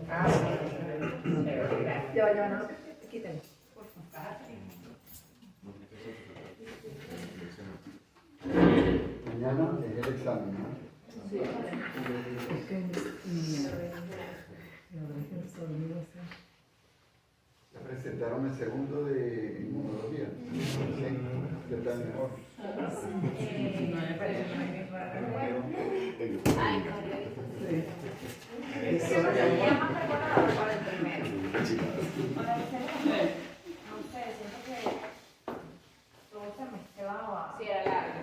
Ah, ya, no. Quítenlo, por favor. Mañana es el examen, ¿no? Sí. Ya presentaron el segundo de inmunología. Sí, ¿qué tal mejor? No me parece muy raro. Ay, no, yo Sí. es que no tenía más preparado para el primero. Para el segundo, no sé, siento que todo se mezclaba. Sí, era largo.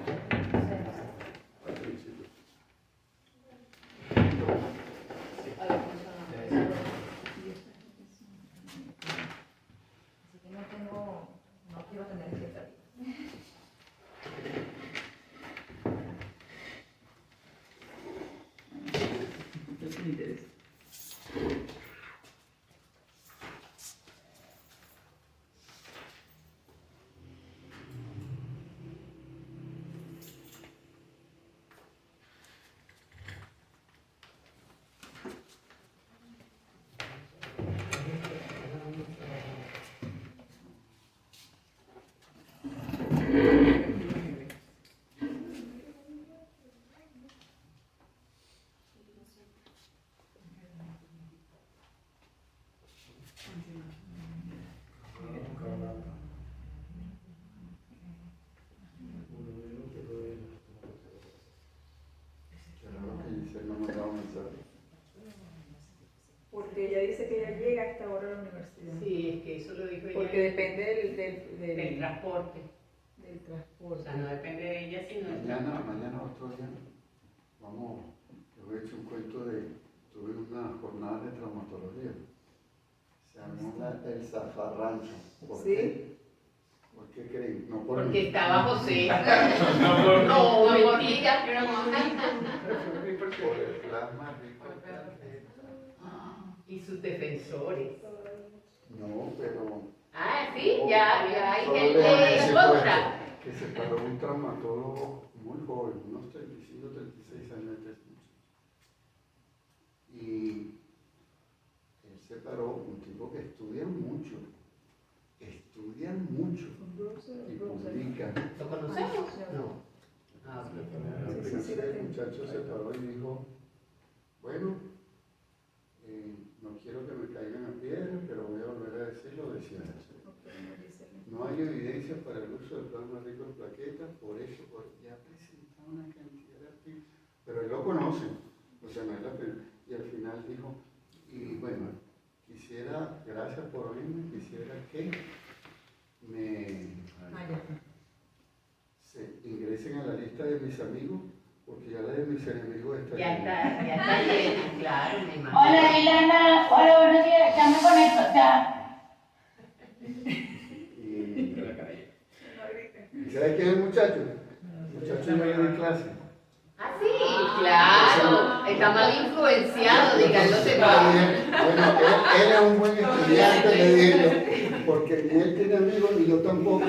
Así que no quiero tener expectativas. Eso me interesa. Porque ella dice que ella llega a esta hora a la universidad. Sí, es que eso lo dijo ella. Porque depende del transporte. Del O transporte. sea, no depende de ella, sino del transporte. Mañana otro día. Vamos, yo he hecho un cuento tuve una jornada de traumatología. Se llamó el zafarrancho. ¿Por qué? ¿Por qué creen? No por Porque mí. estaba José. No, mentira, pero no. Por el plasma rico en plaquetas. Y sus defensores. No, pero... Ah, sí, ya hay solo gente déjame en decir contra. que se paró un traumatólogo muy joven, unos 35, 36 años de muchacho. Y él se paró, un tipo que estudian mucho y publican. ¿Lo conocemos? No. Ah, Entonces el muchacho se paró y dijo, bueno, no quiero que me caigan a piedra, pero voy a volver a decir lo de siempre. No hay evidencia para el uso del plasma rico en plaquetas, por eso ya presentó una cantidad de artículos, pero él lo conoce, o sea, no es la primera. Y al final dijo, y bueno, gracias por oírme, quisiera que se ingresen a la lista de mis amigos, porque ya la de mis enemigos está llena. Ya está llena, claro, me imagino. Hola, Ilana. Hola, buenos días. Ya me conecto, ya. ¿Y sabes quién es el muchacho? El muchacho no iba en clase. Ah, sí, claro. Está mal influenciado, díganlo temprano. Bueno, él es un buen estudiante, le digo, porque ni él tiene amigos ni yo tampoco.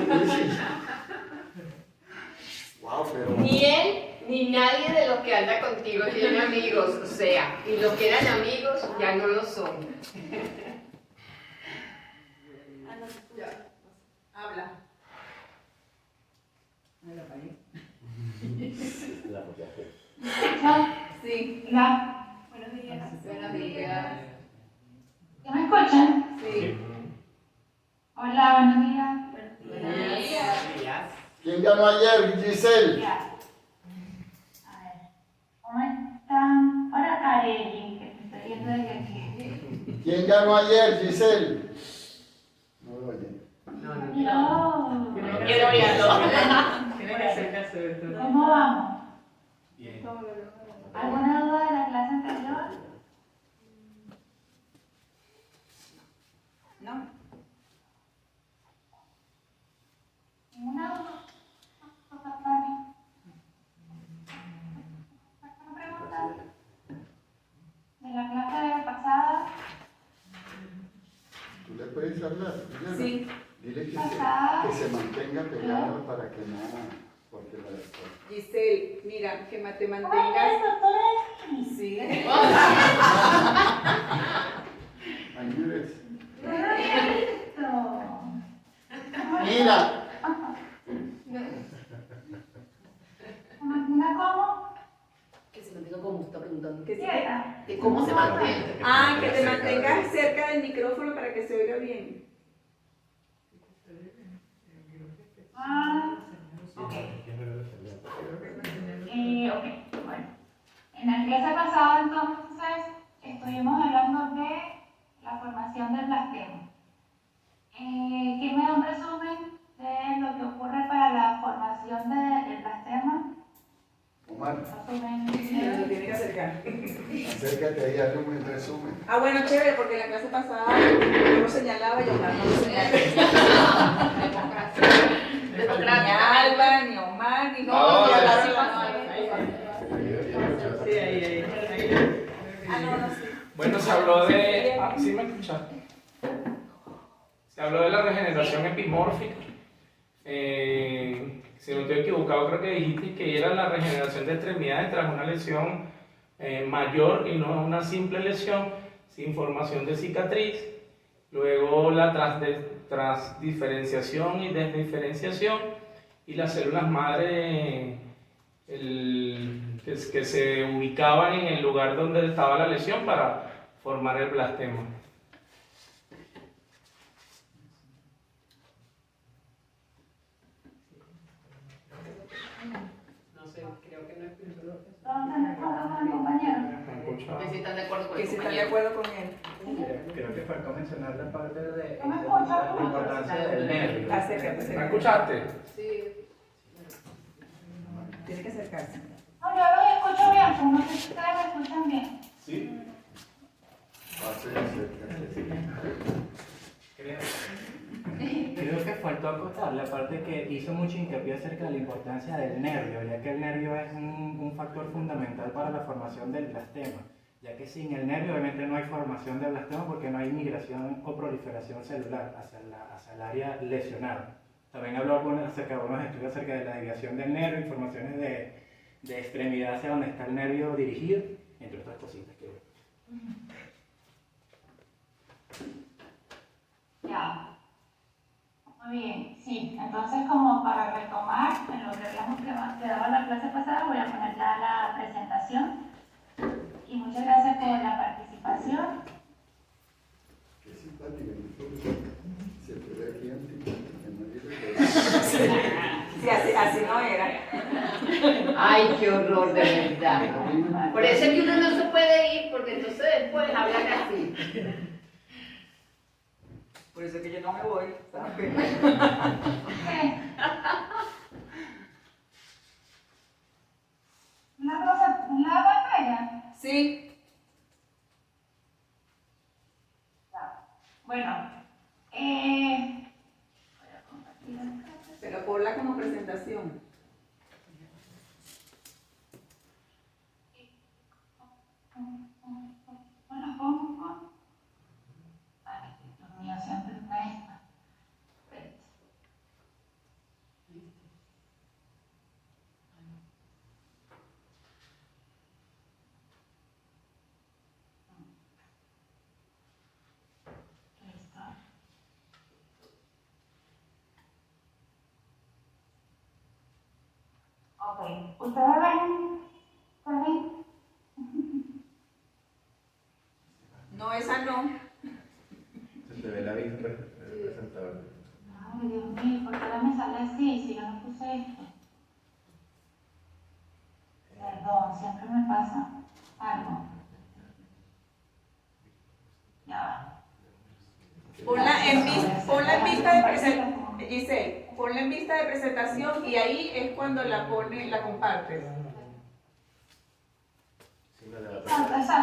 Wow, pero... Ni él ni nadie de los que anda contigo tiene amigos, o sea, y los que eran amigos ya no lo son. Habla. Sí. Hola. Buenos días. Buenos días. ¿Ya me escuchan? Sí. Hola, buenos días. Buenos días. ¿Quién ganó ayer, Giselle? Ya. A ver. ¿Cómo están? Hola, Kareli, que te estoy viendo desde aquí. ¿Quién ganó ayer, Giselle? No lo oye. No. No quiero oírlo. Tiene que hacer caso de esto. ¿Cómo vamos? Bien. ¿Alguna duda de la clase anterior? No. ¿Ninguna duda? ¿Alguna pregunta? ¿De la clase pasada? ¿Tú le puedes hablar? Diana? Sí. Dile que se mantenga pegada para que no... Porque la... Giselle, mira, que te Hola, mantengas. doctora. Sí. preguntando. Que sí. Quieta. ¿De cómo se mantiene? Ah, que te mantengas cerca del micrófono para que se oiga bien. Ah, ok. Ok, bueno. En la clase pasada entonces estuvimos hablando de la formación del blastemo. ¿Quién me da un resumen de lo que ocurre para la formación del blastema? Omar, Resumen. Lo tiene que acercar. acércate ahí, hazle un resumen. Ah, bueno, chévere, porque en la clase pasada yo lo señalaba y Omar no lo señalaba. Ni Alba, ni Omar, ni No, ni Alba, sí, ni sí. Sí, ahí. Ah, no, sí. Bueno, se habló de... ¿Sí me escuchaste? Se habló de la regeneración epimórfica. Si no estoy equivocado, creo que dijiste que era la regeneración de extremidades tras una lesión mayor y no una simple lesión sin formación de cicatriz. Luego la transdiferenciación y desdiferenciación y las células madre que se ubicaban en el lugar donde estaba la lesión para formar el blastema. No sé, creo que no es primero. ¿Todos están de acuerdo con el compañero? ¿Me escuchas? Que sí están de acuerdo con Que el si están de compañero. acuerdo con él. Creo que faltó mencionar la parte de ¿No me escuchas? la importancia del nervio. Acércate, ¿Me acércate. escuchaste? Sí. Tiene que acercarse. No, yo los escucho bien, pues no sé si ustedes me escuchan bien. Sí. Creo que faltó acotar la parte que hizo mucho hincapié acerca de la importancia del nervio, ya que el nervio es un factor fundamental para la formación del blastema, ya que sin el nervio obviamente no hay formación del blastema porque no hay migración o proliferación celular hacia el área lesionada. También habló acerca de algunos estudios acerca de la desviación del nervio, informaciones de extremidad hacia donde está el nervio dirigido, entre otras cositas que... Ya. Muy bien, sí. Entonces, como para retomar en lo que habíamos quedado en la clase pasada, voy a poner ya la presentación. Y muchas gracias por la participación. Qué simpática. Se te ve aquí antipática. Sí, así no era. Ay, qué horror, de verdad. Por eso es que uno no se puede ir, porque entonces después hablan así. Por eso es que yo no me voy, ¿sabes? La pantalla. Sí. Bueno, voy a compartir acá. Pero ponla como presentación. Bueno, pongo. Ay, Dios mío, siempre está esta. Listo. Ok, ¿ustedes ven? ¿Está bien? No, esa no. Se te ve la vista presentadora. Ay, Dios mío, ¿por qué ahora me sale así si yo no puse esto? Perdón, siempre me pasa algo. Ya va. Ponla en vista de presentación. Giselle, ponla en vista de presentación y ahí es cuando la compartes.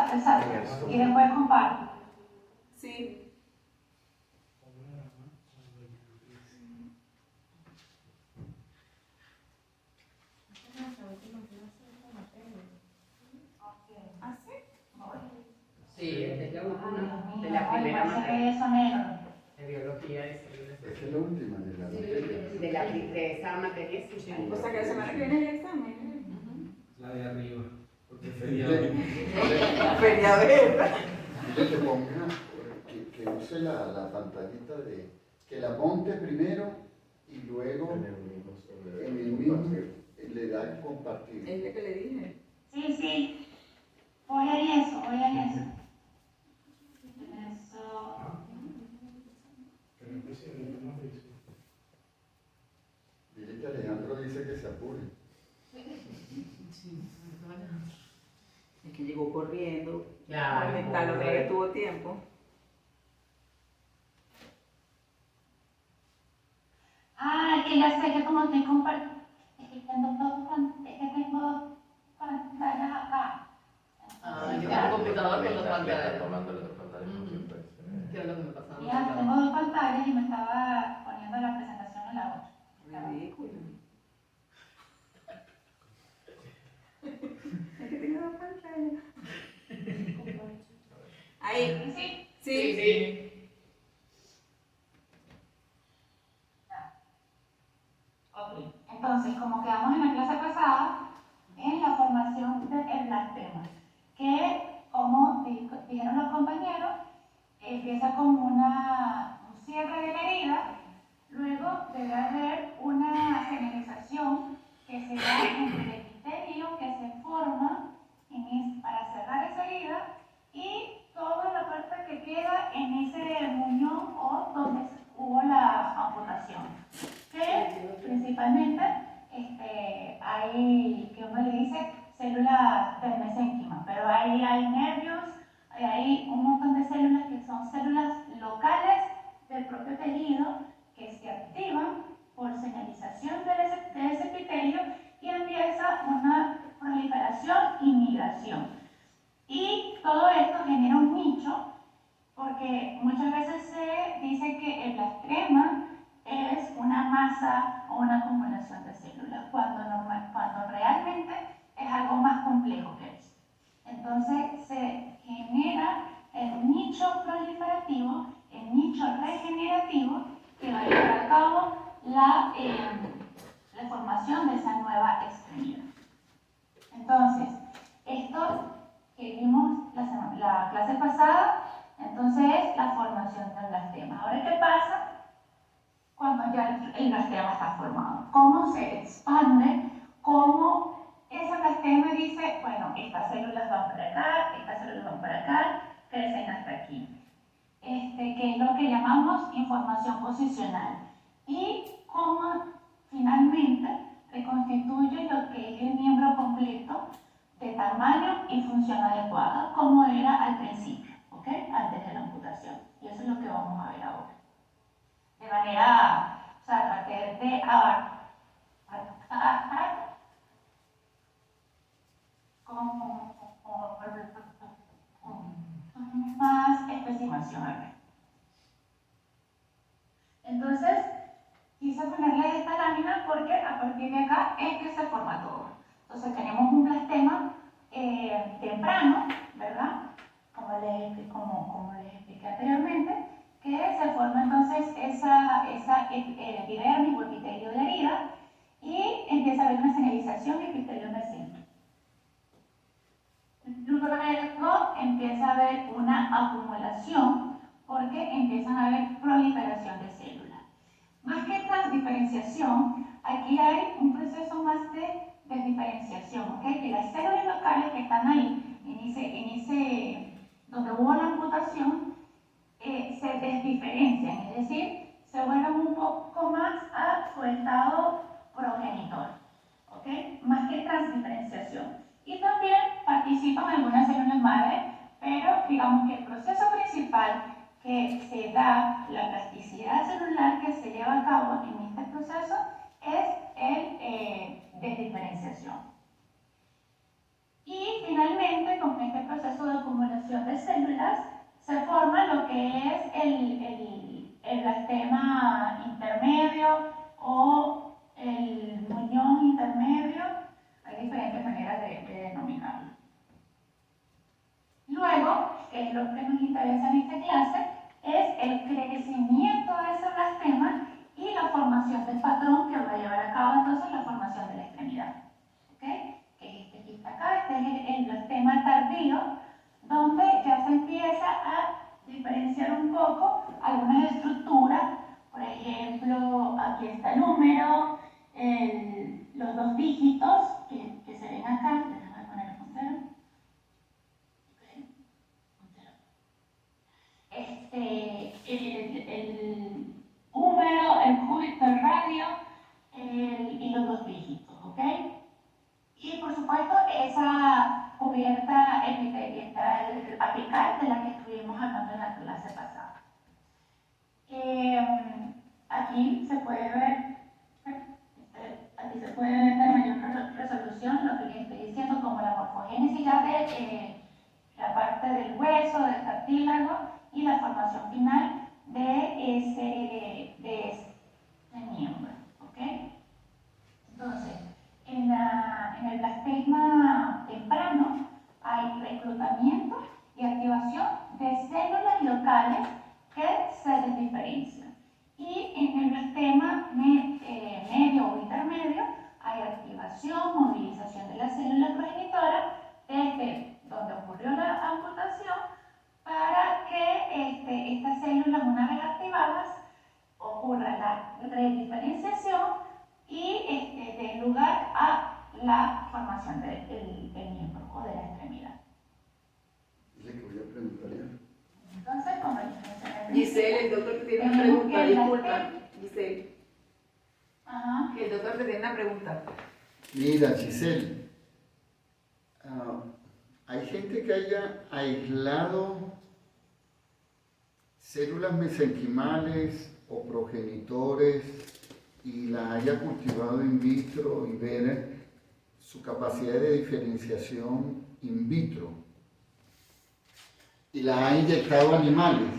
Exacto. Y después comparto. Sí. ¿Ah, sí? Sí, es la última, Ay, de Dios la mío, primera parece materia. que eso negro. De biología de células. Esta es la última de la materia. De esa materia, sí. O sea que la semana que viene es el examen. La de arriba. Porque es feriado. Feriadero. Dile que ponga, que use la pantallita que la monte primero y luego en el mismo le da compartir. Es lo que le dije. Sí. Por oyendo. Ya, Comentar lo que tuvo tiempo. Ah, que ya sé que como estoy compartiendo, es que tengo dos pantallas acá. Yo tengo un computador con dos Le pantallas. está tomando la otra pantalla como si fuese. ¿Qué es lo que me pasa? Ya, tengo dos pantallas y me estaba poniendo la presentación en la otra. Ridículo. Es que tengo dos pantallas. Ahí. ¿Sí? Sí. Ok. Entonces, como quedamos en la clase pasada, en la formación de blasfema, que como dijeron los compañeros, empieza con un cierre de la herida, luego debe haber una señalización que se da entre el epitelio que se forma para cerrar esa herida y toda la parte que queda en ese muñón o donde hubo la amputación, que principalmente hay, que uno le dice, células del mesénquima, pero ahí hay nervios, hay un montón de células que son células locales del propio tejido que se activan por señalización de ese epitelio y empieza una proliferación y migración. Y todo esto genera un nicho porque muchas veces se dice que el blasfema es una masa o una acumulación de células, cuando realmente es algo más complejo que eso. Entonces se genera el nicho proliferativo, el nicho regenerativo, que va a llevar a cabo la formación de esa nueva extremidad. Entonces, esto que vimos la clase pasada, entonces es la formación del blastema. Ahora, ¿qué pasa cuando ya el blastema está formado? ¿Cómo se expande? ¿Cómo ese blastema dice, bueno, estas células van para acá, estas células van para acá, crecen hasta aquí? Que es lo que llamamos información posicional. Y cómo finalmente reconstituye lo que es el miembro completo de tamaño y función adecuada, como era al principio, ¿ok? Antes de la amputación. Y eso es lo que vamos a ver ahora. De manera, o sea, tratar de abarcar con más especificación. Entonces, quise ponerle esta lámina porque a partir de acá es que se forma todo. Entonces tenemos un blastema temprano, ¿verdad? Como les expliqué anteriormente, que se forma entonces esa epidermis o epitelio de la herida y empieza a haber una señalización epitelio mesénquico. Luego empieza a haber una acumulación porque empiezan a haber proliferación de células. Más que transdiferenciación, aquí hay un proceso más de desdiferenciación, ¿ok? Que las células locales que están ahí, donde hubo la amputación, se desdiferencian, es decir, se vuelven un poco más a su estado progenitor, ¿ok? Más que transdiferenciación. Y también participan algunas células madre, pero digamos que el proceso principal que se da, la plasticidad celular que se lleva a cabo en este proceso es el desdiferenciación. Y finalmente, con este proceso de acumulación de células, se forma lo que es el blastema intermedio o el muñón intermedio. Hay diferentes maneras de denominarlo. Luego, que es lo que nos interesa en esta clase, es el crecimiento de ese blastema y la formación del patrón que va a llevar a cabo entonces la formación de la extremidad. ¿Ok? Que es este que está acá, este es el blastema tardío, donde ya se empieza a diferenciar un poco algunas estructuras. Por ejemplo, aquí está el húmero, los dos dígitos que se ven acá. Déjame poner el puntero. El húmero, el cúbito, el radio y los dos dígitos, ¿ok? Y por supuesto esa cubierta epitelial, apical de la que estuvimos hablando en la clase pasada. Aquí se puede ver, aquí se puede ver de mayor resolución lo que les estoy diciendo como la morfogénesis ya de la parte del hueso, del cartílago y la formación final de ese miembro, ¿ok? Entonces, en el blastema temprano hay reclutamiento y activación de células locales que se desdiferencian. Y en el blastema medio o intermedio hay activación, movilización de la célula progenitora desde donde ocurrió la amputación para que estas células, una vez activadas, ocurra la rediferenciación y dé lugar a la formación del miembro o de la extremidad. Dile que voy a preguntar ya. Entonces, como les mencioné, Giselle, el doctor te tiene una tenemos pregunta, que disculpa. Giselle, Ajá. que el doctor te tiene una pregunta. Mira, Giselle, hay gente que haya aislado células mesenquimales o progenitores y las haya cultivado in vitro y ver su capacidad de diferenciación in vitro y las ha inyectado a animales.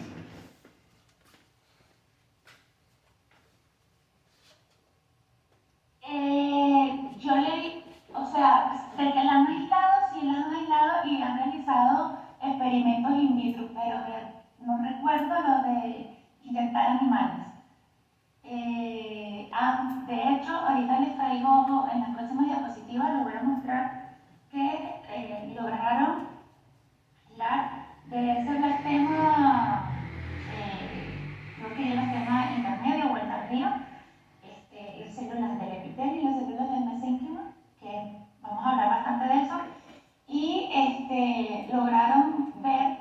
Yo leí, o sea, de que la han aislado, sí la han aislado y han realizado experimentos in vitro, pero no recuerdo lo de inyectar animales. De hecho, ahorita les traigo en las próximas diapositivas, les voy a mostrar que lograron de ese blastema, creo que el blastema intermedio o el tardío, las células del epitelio y las células del mesénquima, que vamos a hablar bastante de eso, y lograron ver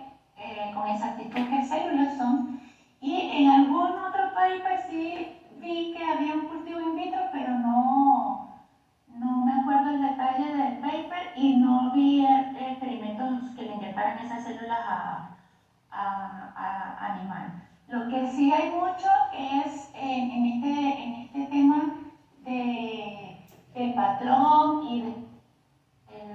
con exactitud qué células son. Y en algún otro paper sí vi que había un cultivo in vitro, pero no me acuerdo el detalle del paper y no vi experimentos que le inyectaran esas células a animales. Lo que sí hay mucho es en este tema del patrón y del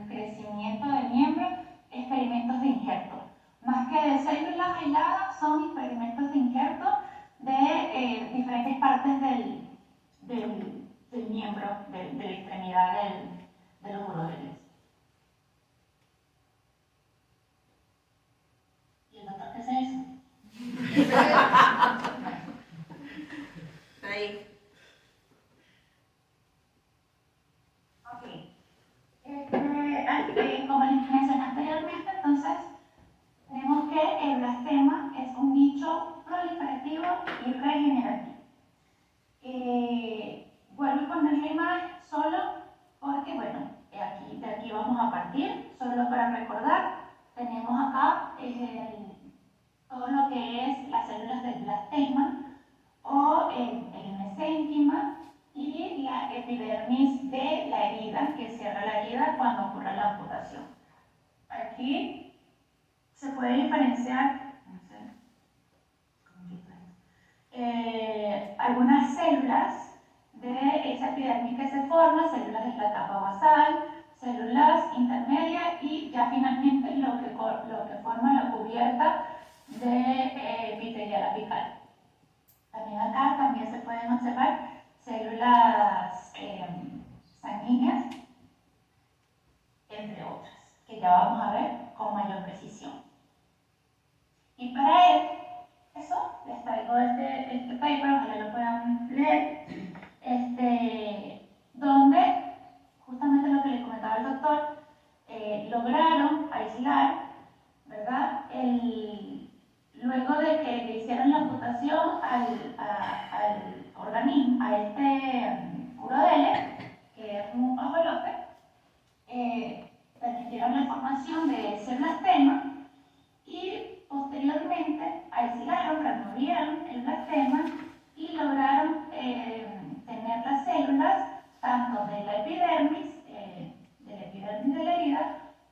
crecimiento del miembro, experimentos de injerto. Más que de células aisladas, son experimentos de injerto de diferentes partes del miembro, de la extremidad de los urodeles. ¿Y el doctor qué es eso? Ahí. Ok. Como les mencioné anteriormente, entonces, tenemos que el blastema es un nicho proliferativo y regenerativo. Vuelvo a poner la imagen solo porque, bueno, de aquí vamos a partir, solo para recordar, tenemos acá todo lo que es las células del blastema o el mesénquima y la epidermis de la herida, que cierra la herida cuando ocurre la amputación. Aquí se puede diferenciar, no sé, algunas células de esa epidermis que se forma, células de la capa basal, células intermedias y ya finalmente lo que forma la cubierta de epitelial apical. También acá también se pueden observar células sanguíneas, entre otras, que ya vamos a ver con mayor precisión. Y para eso les traigo este paper, ojalá lo puedan leer, donde justamente lo que les comentaba el doctor, lograron aislar, ¿verdad? Luego de que le hicieron la amputación al organismo, a urodele, que es un ajolote, permitieron la formación de ese blastema y posteriormente aislaron, removieron el blastema y lograron tener las células tanto de la epidermis de la herida,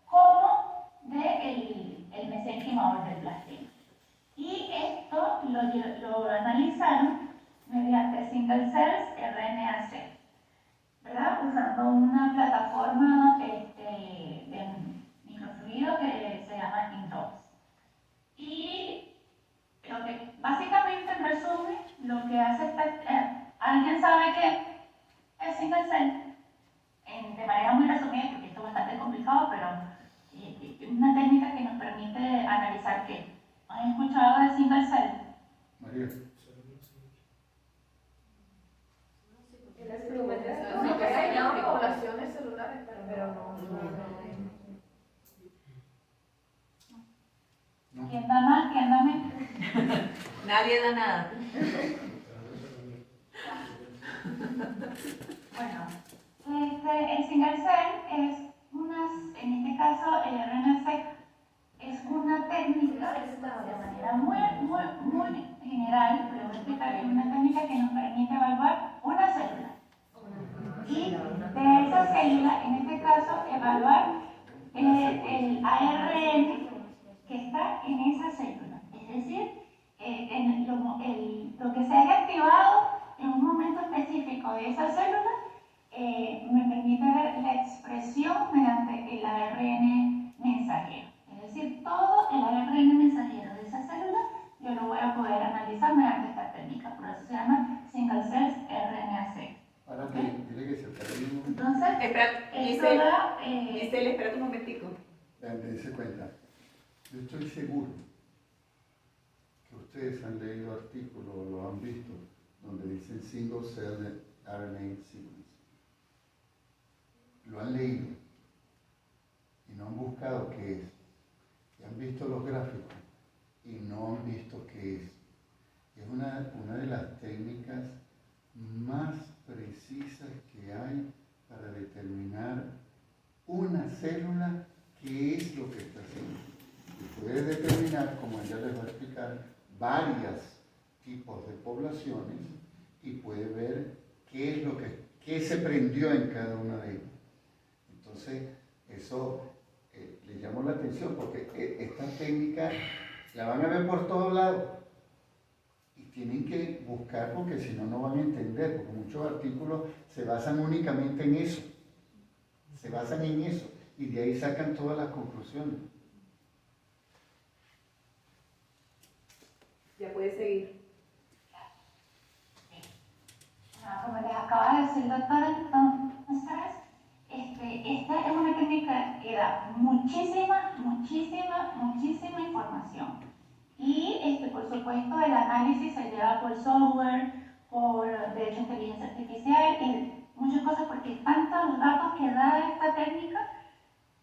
como del mesénquima continuador del blastema. Y esto lo analizaron mediante single cells RNA-seq, ¿verdad? Usando una plataforma de microfluido que se llama INDOX. Y lo que básicamente, en resumen, lo que hace ¿alguien sabe qué es single cell? De manera muy resumida, porque esto es bastante complicado, pero es una técnica que nos permite analizar qué. ¿Han escuchado de single cell? María. Se llaman poblaciones celulares, pero no. ¿Quién da más? ¿Quién da menos? Nadie da nada. Bueno, el single cell es en este caso el RNA-seq es una técnica de manera muy general, pero voy a explicar, es una técnica que nos permite evaluar una célula. Y de esa célula, en este caso, evaluar el ARN que está en esa célula. Es decir, lo que se haya activado en un momento específico de esa célula me permite ver la expresión mediante el ARN mensajero. Es decir, todo el ARN mensajero de esa célula yo lo voy a poder analizar mediante esta técnica. Por eso se llama single cell RNA-seq. Ahora dile que se termine. Entonces, Espera, Giselle, espérate un momentico. Dense cuenta. Yo estoy seguro que ustedes han leído artículos o lo han visto donde dicen single cell RNA sequence. Lo han leído y no han buscado qué es. Y han visto los gráficos y no han visto qué es. Es una de las técnicas más precisas que hay para determinar una célula qué es lo que está haciendo. Y puede determinar, como ella les va a explicar, varios tipos de poblaciones y puede ver qué es lo que se prendió en cada una de ellas. Entonces, eso le llamó la atención porque esta técnica la van a ver por todos lados y tienen que buscar porque si no, no van a entender, porque muchos artículos se basan únicamente en eso, y de ahí sacan todas las conclusiones. Ya puedes seguir. Como les acaba de decir el doctor, entonces, esta es una técnica que da muchísima información. Y, por supuesto, el análisis se lleva por software, por, de hecho, inteligencia artificial y muchas cosas, porque tantos datos que da esta técnica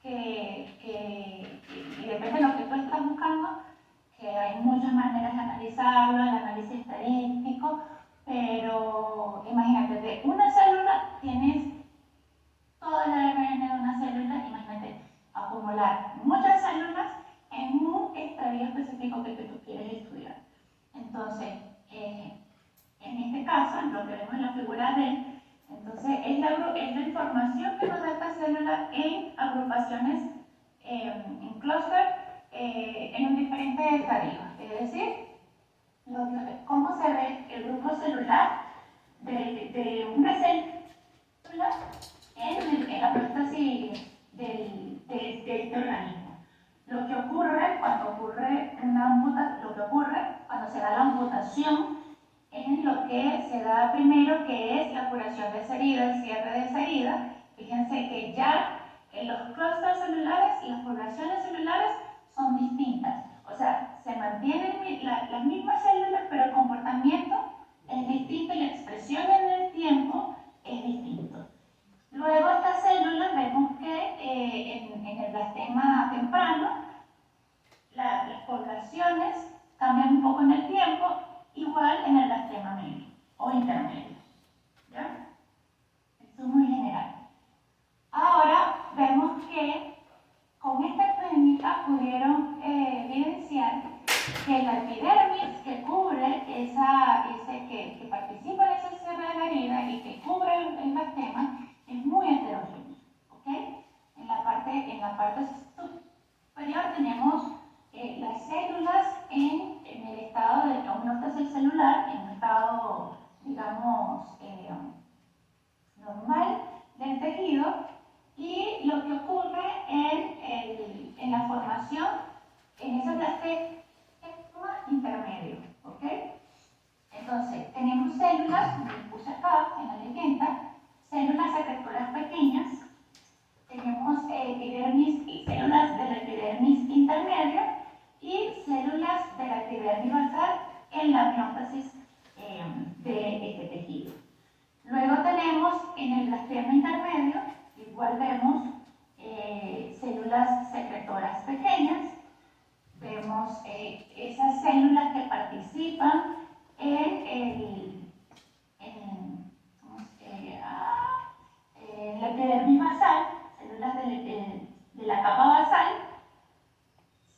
y depende de lo que tú estás buscando, que hay muchas maneras de analizarlo, el análisis estadístico, pero imagínate, de una célula tienes todo el ARN de una célula, imagínate acumular muchas células en un estadio específico que tú quieres estudiar. Entonces, en este caso, en lo que vemos en la figura D, entonces es la información que nos da esta célula en agrupaciones, en clúster, en diferentes estadios. Es decir, cómo se ve el grupo celular de una célula en la próstasis de este organismo. Lo que ocurre cuando se da la amputación es lo que se da primero, que es la curación de esa herida, el cierre de esa herida. Fíjense que ya en los clústeres celulares y las poblaciones celulares son distintas. O sea, se mantienen las mismas células, pero el comportamiento es distinto y la expresión en el tiempo es distinto. Luego estas células vemos que en el blastema temprano las poblaciones cambian un poco en el tiempo, igual en el blastema medio o intermedio. ¿Ya? Esto es muy general. Ahora vemos que con esta técnica pudieron evidenciar que la epidermis que cubre que participa en ese cierre de la herida y que cubre el blastema es muy heterogéneo. ¿Okay? En la parte superior tenemos las de intermedio, ¿ok? Entonces, tenemos células, que puse acá en la leyenda, células secretoras pequeñas, tenemos epidermis y células de la epidermis intermedia y células de la epidermis basal en la mióstasis de este tejido. Luego tenemos en el blastema intermedio, igual vemos células secretoras pequeñas, vemos esas células que participan en la epidermis basal, células de la capa basal,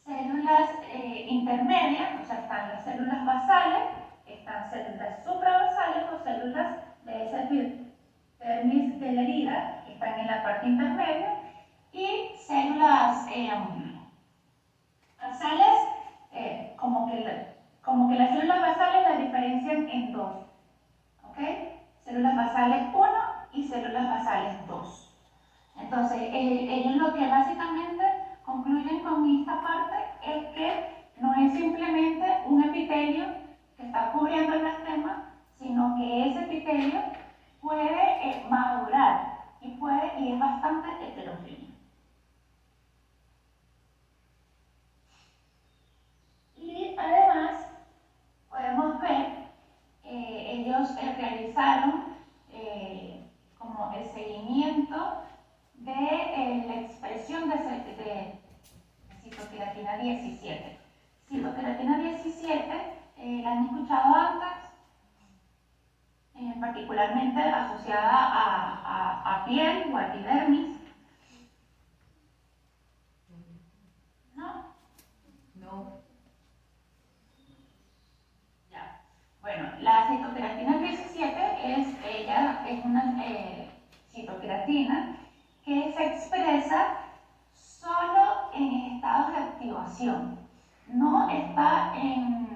células intermedias, o sea, están las células basales, están células suprabasales o células de esa epidermis de la herida, que están en la parte intermedia, y células basales, como que las células basales las diferencian en dos, ¿ok? Células basales 1 y células basales 2. Entonces, ellos lo que básicamente concluyen con esta parte es que no es simplemente un epitelio que está cubriendo el blastema, sino que ese epitelio puede madurar y es bastante heterogéneo. Y además podemos ver, ellos realizaron como el seguimiento de la expresión de citoqueratina 17. Citoqueratina 17, ¿la han escuchado antes? Particularmente asociada a piel o a epidermis. ¿No? No. Ya. Bueno, la citoqueratina 17 es una citoqueratina que se expresa solo en estados de activación. No está en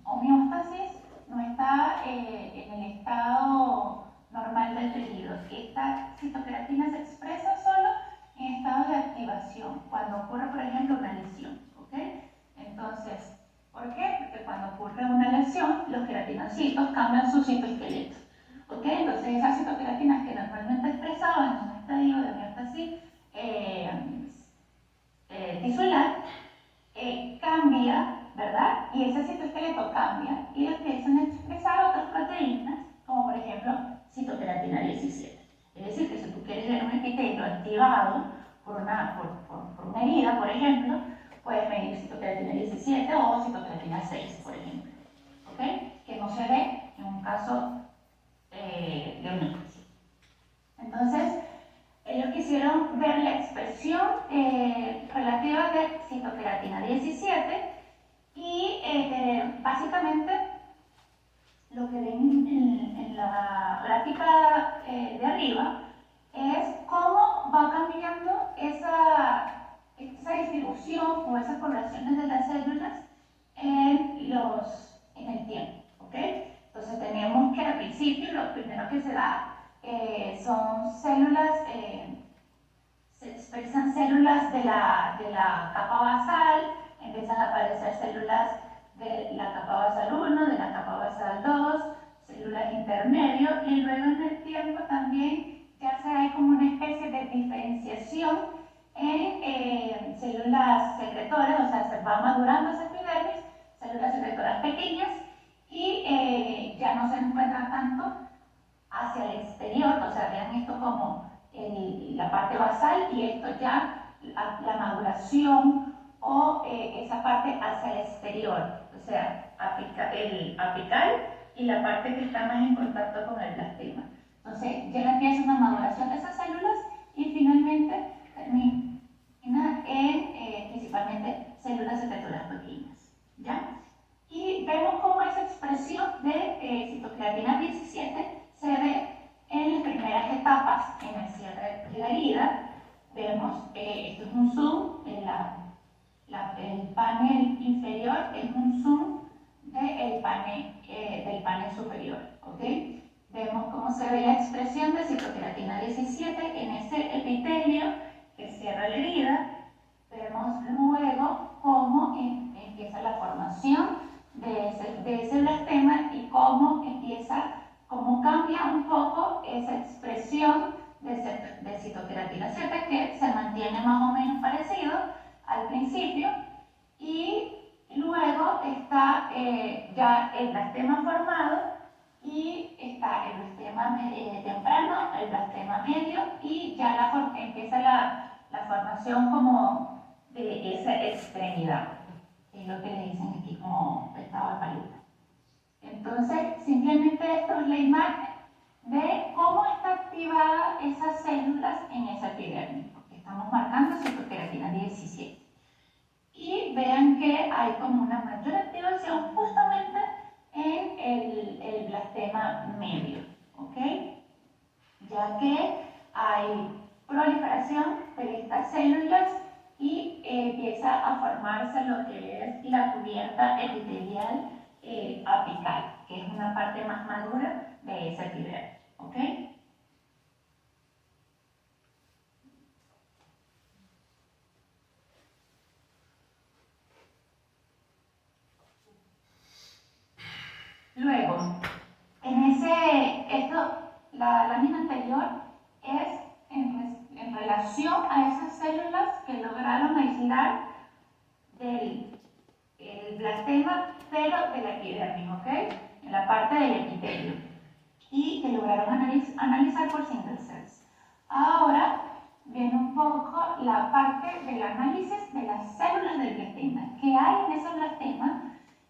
homeostasis, no está en el estado normal del tejido. Esta citoqueratina se expresa solo en estados de activación, cuando ocurre, por ejemplo, una lesión, ¿ok? Entonces, ¿por qué? Porque cuando ocurre una lesión, los queratinocitos cambian su citoesqueleto, ¿ok? Entonces, esas citoqueratinas que normalmente expresaban en un estadio de homeostasis tisular, cambia, ¿verdad? Y ese citoesqueleto cambia y empiezan a expresar otras proteínas, como por ejemplo citoqueratina 17. Es decir, que si tú quieres ver un epitelio activado por una herida, por ejemplo, puedes medir citoqueratina 17 o citoqueratina 6, por ejemplo, ¿ok? Que no se ve en un caso de homeostasis. Entonces, ellos quisieron ver la expresión relativa de citoqueratina 17 y básicamente lo que ven en la gráfica de arriba es cómo va cambiando esa distribución o esas poblaciones de las células en el tiempo, ¿ok? Entonces tenemos que al principio lo primero que se da son células, se expresan células de la capa basal, empiezan a aparecer células de la capa basal 1, de la capa basal 2, células intermedios, y luego en el tiempo también ya hay como una especie de diferenciación en células secretoras, o sea, se va madurando esa epidermis, células secretoras pequeñas, y ya no se encuentra tanto hacia el exterior, o sea, vean esto como la parte basal y esto ya la maduración o esa parte hacia el exterior, o sea, el apical y la parte que está más en contacto con el blastema. Entonces, ya empieza una maduración de esas células y finalmente termina en principalmente células secretoras pequeñas, ¿ya? Y vemos cómo esa expresión de citoqueratina 17 se ve en las primeras etapas en el cierre de la herida. Vemos, esto es un zoom, el panel inferior es un zoom del panel superior, ¿ok? Vemos cómo se ve la expresión de citoqueratina 17 en ese epitelio que cierra la herida. Vemos luego cómo en célula Z, que se mantiene más o menos parecido al principio, y luego está ya el blastema formado, y está el blastema temprano, el blastema medio, y ya empieza la formación como de esa extremidad, que es lo que le dicen aquí como estado de paleta. Entonces, simplemente esto es la imagen de cómo está activada esas células en esa epidermis. Estamos marcando citoqueratina 17. Y vean que hay como una mayor activación justamente en el blastema medio, ¿ok? Ya que hay proliferación de estas células y empieza a formarse lo que es la cubierta epitelial apical, que es una parte más madura de esa epidermis, ¿ok? Luego, la lámina anterior es en relación a esas células que lograron aislar del blastema, pero de la epidermis, ¿ok? En la parte del epitelio, y que lograron analizar por single cells. Ahora viene un poco la parte del análisis de las células del blastema. ¿Qué hay en ese blastema?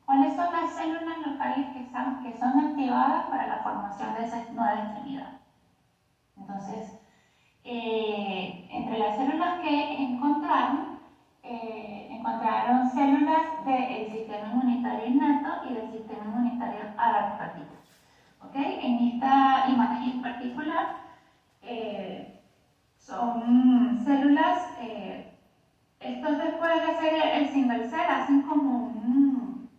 ¿Cuáles son las células locales que son activadas para la formación de esa nueva extremidad? Entonces, entre las células que encontraron células del sistema inmunitario innato y del sistema inmunitario adaptativo. ¿Okay? En esta imagen en particular son células, estos después de hacer el single cell hacen como un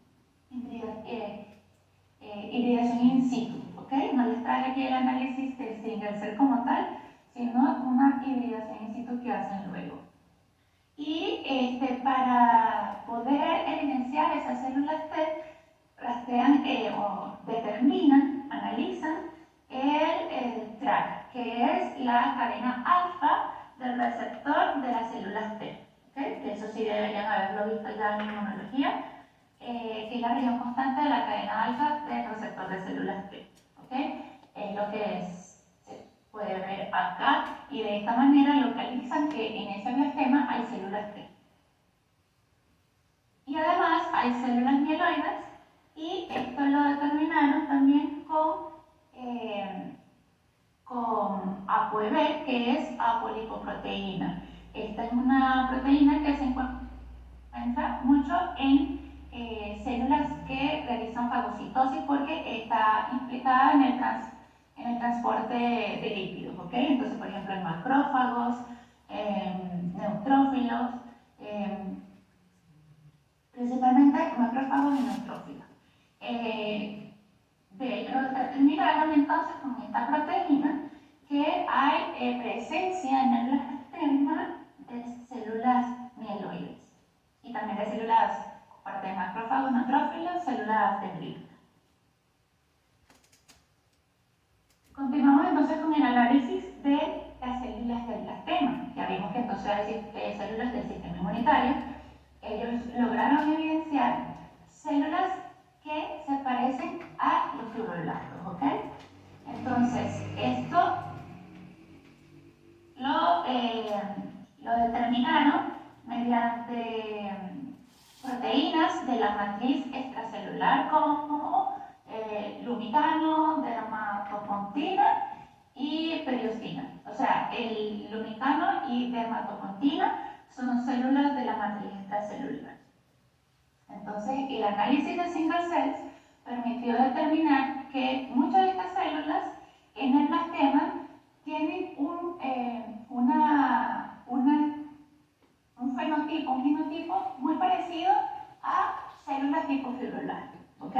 hibridación in situ, ¿ok? No les trae aquí el análisis del single cell como tal, sino una hibridación in situ que hacen luego. Y para poder evidenciar esas células T, rastrean o determinan, analizan el TRAC, que es la cadena alfa del receptor de las células T. ¿Okay? Que eso sí deberían haberlo visto ya en inmunología, que es la región constante de la cadena alfa del receptor de células T. ¿Okay? Es lo que se puede ver acá, y de esta manera localizan que en ese blastema hay células T. Y además hay células mieloides, y esto lo determinaron también con ApoE, que es apolipoproteína. Esta es una proteína que se encuentra mucho en células que realizan fagocitosis, porque está implicada en el transporte de lípidos, ¿ok? Entonces, por ejemplo, en macrófagos, neutrófilos, principalmente macrófagos y neutrófilos. Miraron entonces con esta proteína que hay presencia en el blastema de células mieloides, y también de células, aparte de macrófagos, neutrófilos, células dendríticas. Continuamos entonces con el análisis de las células del blastema. Ya vimos que entonces hay células del sistema inmunitario. Ellos lograron evidenciar células que se parecen a los fibroblastos, ¿ok? Entonces, esto lo determinaron mediante proteínas de la matriz extracelular como lumicano, dermatopontina y periostina. O sea, el lumicano y dermatopontina son células de la matriz extracelular. Entonces, el análisis de single cells permitió determinar que muchas de estas células en el blastema tienen un genotipo muy parecido a células tipo fibroblasto, ¿ok?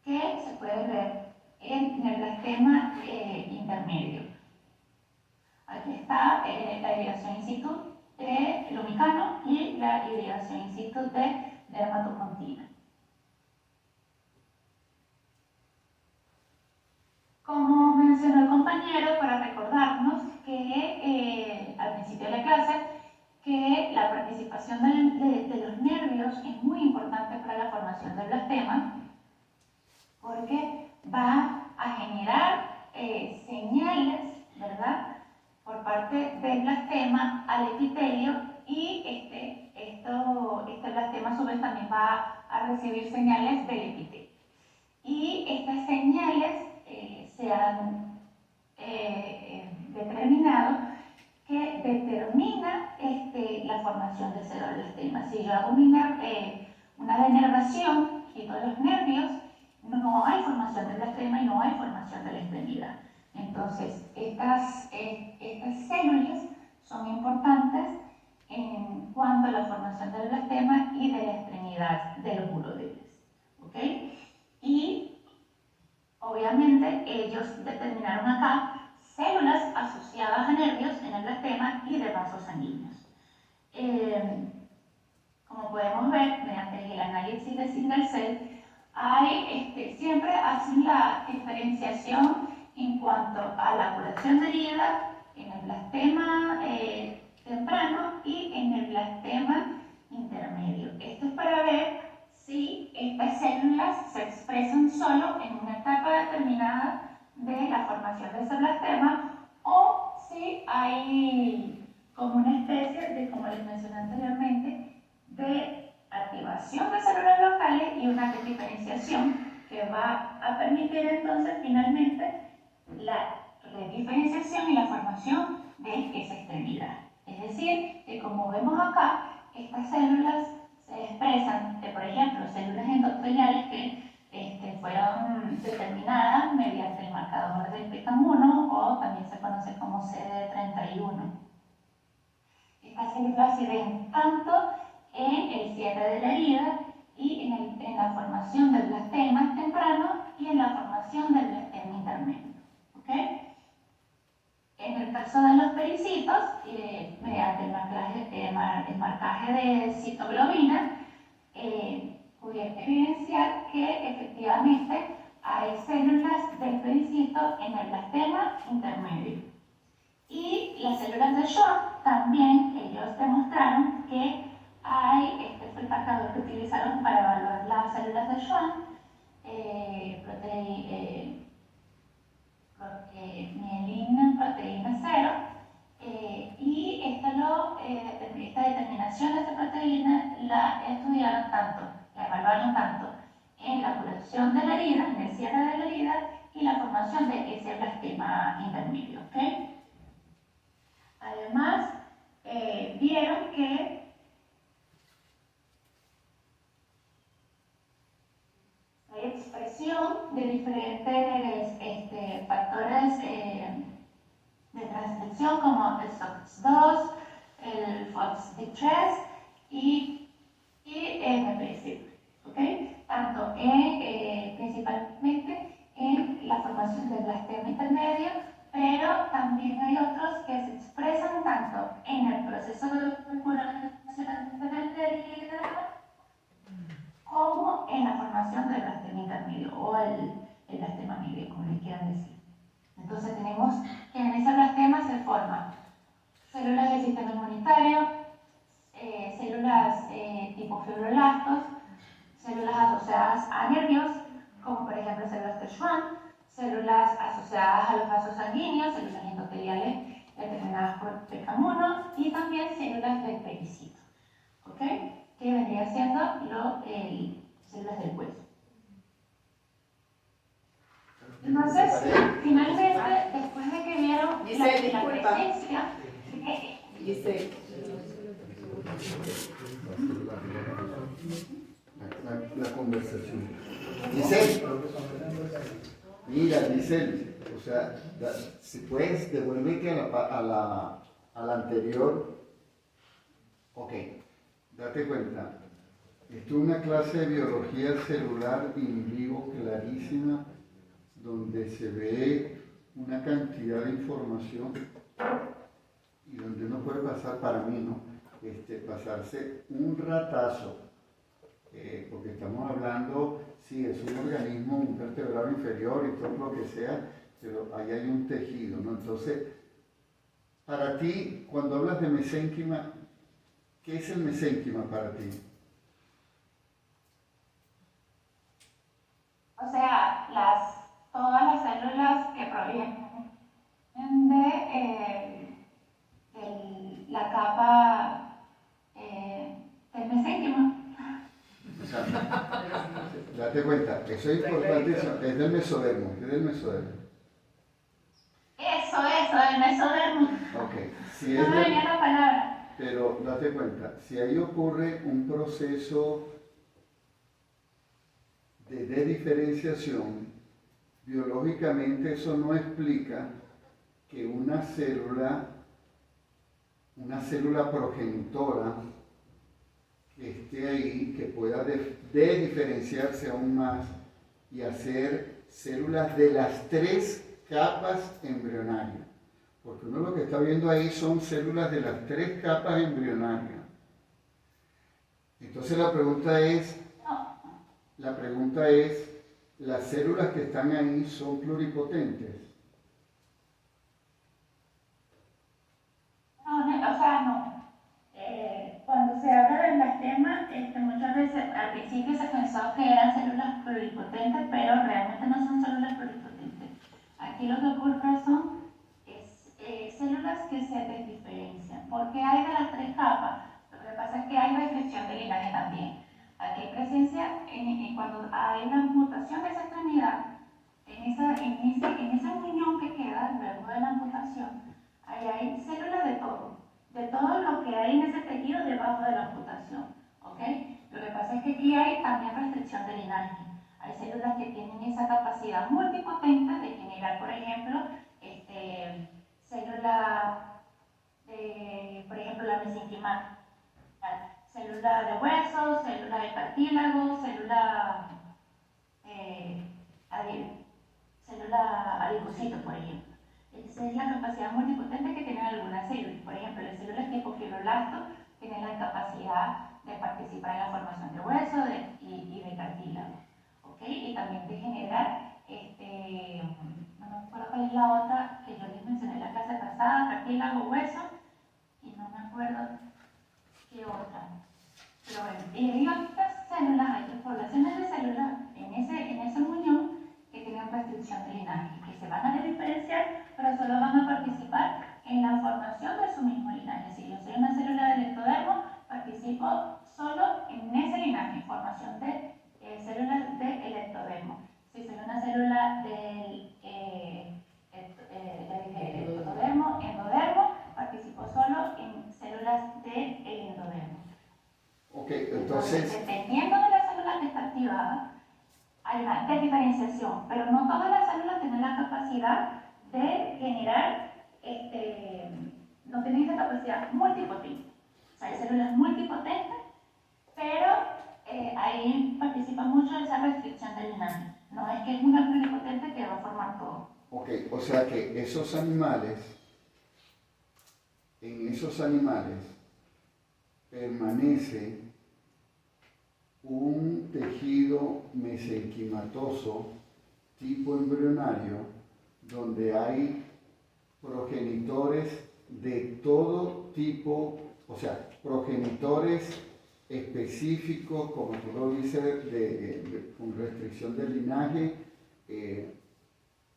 Que se puede ver en el blastema intermedio. Aquí está la hibridación in situ de lumicano y la hibridación in situ de dermatopontina. Como mencionó el compañero para recordarnos que al principio de la clase, que la participación de los nervios es muy importante para la formación del blastema, porque va a generar señales, ¿verdad?, por parte del blastema al epitelio, y este blastema a su vez también va a recibir señales del epitelio. Y estas señales se han determinado que determina la formación de células-blastema. Si yo hago una denervación, quito los nervios, no hay formación del blastema y no hay formación de la extremidad. Entonces, estas células son importantes en cuanto a la formación del blastema y de la extremidad de los urodeles. ¿Ok? Y obviamente ellos determinaron acá células asociadas a nervios en el blastema y de vasos sanguíneos. Como podemos ver, mediante el análisis de single cell, siempre hacen la diferenciación en cuanto a la curación de herida en el blastema temprano y en el blastema intermedio. Esto es para ver si estas células se expresan solo en una etapa determinada de la formación de ese blastema, o si hay como una especie de, como les mencioné anteriormente, de activación de células locales y una diferenciación que va a permitir entonces finalmente la rediferenciación y la formación de esa extremidad. Es decir, que como vemos acá, estas células se expresan, por ejemplo, células endoteliales que fueron determinadas mediante el marcador del PKM1, o también se conoce como CD31. Estas células se ven tanto en el cierre de la herida y en la formación del blastema temprano y en la formación del blastema intermedio. ¿Okay? En el caso de los pericitos, mediante el marcaje de citoglobina, pudieron evidenciar que efectivamente hay células del pericito en el blastema intermedio. Y las células de Schwann también, ellos demostraron que hay, este fue el marcador que utilizaron para evaluar las células de Schwann, mielina, proteína 0, y esta determinación de esta proteína la estudiaron tanto, la evaluaron tanto en la curación de la herida, en el cierre de la herida, y la formación de ese blastema intermedio. ¿Okay? Además, vieron que hay expresión de diferentes factores de transcripción, como el SOX2, el FOXP3 y MPC, ¿okay? Tanto principalmente en la formación del blastema intermedio, pero también hay otros que se expresan tanto en el proceso de curación de la herida como en la formación del blastema intermedio o el blastema medio, como le quieran decir. Entonces tenemos que en ese blastema se forman células del sistema inmunitario, células tipo fibroblastos, células asociadas a nervios, como por ejemplo células de Schwann, células asociadas a los vasos sanguíneos, células endoteliales determinadas por PKM1 y también células del pericito, ¿ok? Que vendría siendo células del hueso. Entonces, finalmente, después de que vieron la presencia, Giselle. La conversación. Giselle, mira, Giselle, o sea, si puedes devolverte a la anterior, ok, date cuenta, esto es una clase de biología celular in vivo clarísima, donde se ve una cantidad de información y donde uno puede pasar, para mí, ¿no? Pasarse un ratazo, porque estamos hablando, sí, es un organismo, un vertebrado inferior y todo lo que sea, pero ahí hay un tejido, ¿no? Entonces, para ti, cuando hablas de mesénquima, ¿qué es el mesénquima para ti? O sea, todas las células que provienen de la capa del mesénquima. O sea, date cuenta, eso es importante, es del mesodermo, ¿qué es del mesodermo? Eso, del mesodermo. Ok, si No es me del, venía la palabra. pero date cuenta, si ahí ocurre un proceso de diferenciación, biológicamente eso no explica que una célula progenitora que esté ahí, que pueda diferenciarse aún más y hacer células de las 3 capas embrionarias. Porque uno lo que está viendo ahí son células de las 3 capas embrionarias. Entonces la pregunta es, ¿las células que están ahí son pluripotentes? No, o sea, no. Cuando se habla del blastema, muchas veces al principio se pensó que eran células pluripotentes, pero realmente no son células pluripotentes. Aquí lo que ocurre son células que se desdiferencian. ¿Por qué hay de las 3 capas? Lo que pasa es que hay restricción de linaje también. Aquí hay presencia, cuando hay una mutación de esa extremidad, en esa unión que queda luego de la mutación, ahí hay células de todo lo que hay en ese tejido debajo de la mutación, ¿ok? Lo que pasa es que aquí hay también restricción de linaje. Hay células que tienen esa capacidad multipotente de generar, por ejemplo, célula de, por ejemplo, la mesenquimal, célula de hueso, célula de cartílago, célula adipocito, por ejemplo. Esa es la capacidad multipotente que tienen algunas células. Por ejemplo, las células tipo fibroblasto tienen la capacidad de participar en la formación de hueso y de cartílago. ¿Okay? Y también de generar, no me acuerdo cuál es la otra que yo les mencioné en la clase pasada, cartílago, hueso, y no me acuerdo qué otra. Pero bueno, hay otras células, hay otras poblaciones de células en esa unión que tienen restricción de linaje, que se van a diferenciar, pero solo van a participar en la formación de su mismo linaje. Si yo soy una célula del ectodermo, participo solo en ese linaje, formación de células del ectodermo. Si soy una célula del endodermo, participo solo en células del endodermo. Ok, entonces, dependiendo de la célula que está activada, hay una desdiferenciación, pero no todas las células tienen la capacidad de generar, no tienen esa capacidad multipotente. O sea, hay células multipotentes, pero ahí participa mucho esa restricción del linaje. No es que es una pluripotente que va a formar todo. ok, o sea que en esos animales permanece un tejido mesenquimatoso tipo embrionario donde hay progenitores de todo tipo, o sea, progenitores específicos, como tú lo dices, con restricción del linaje, que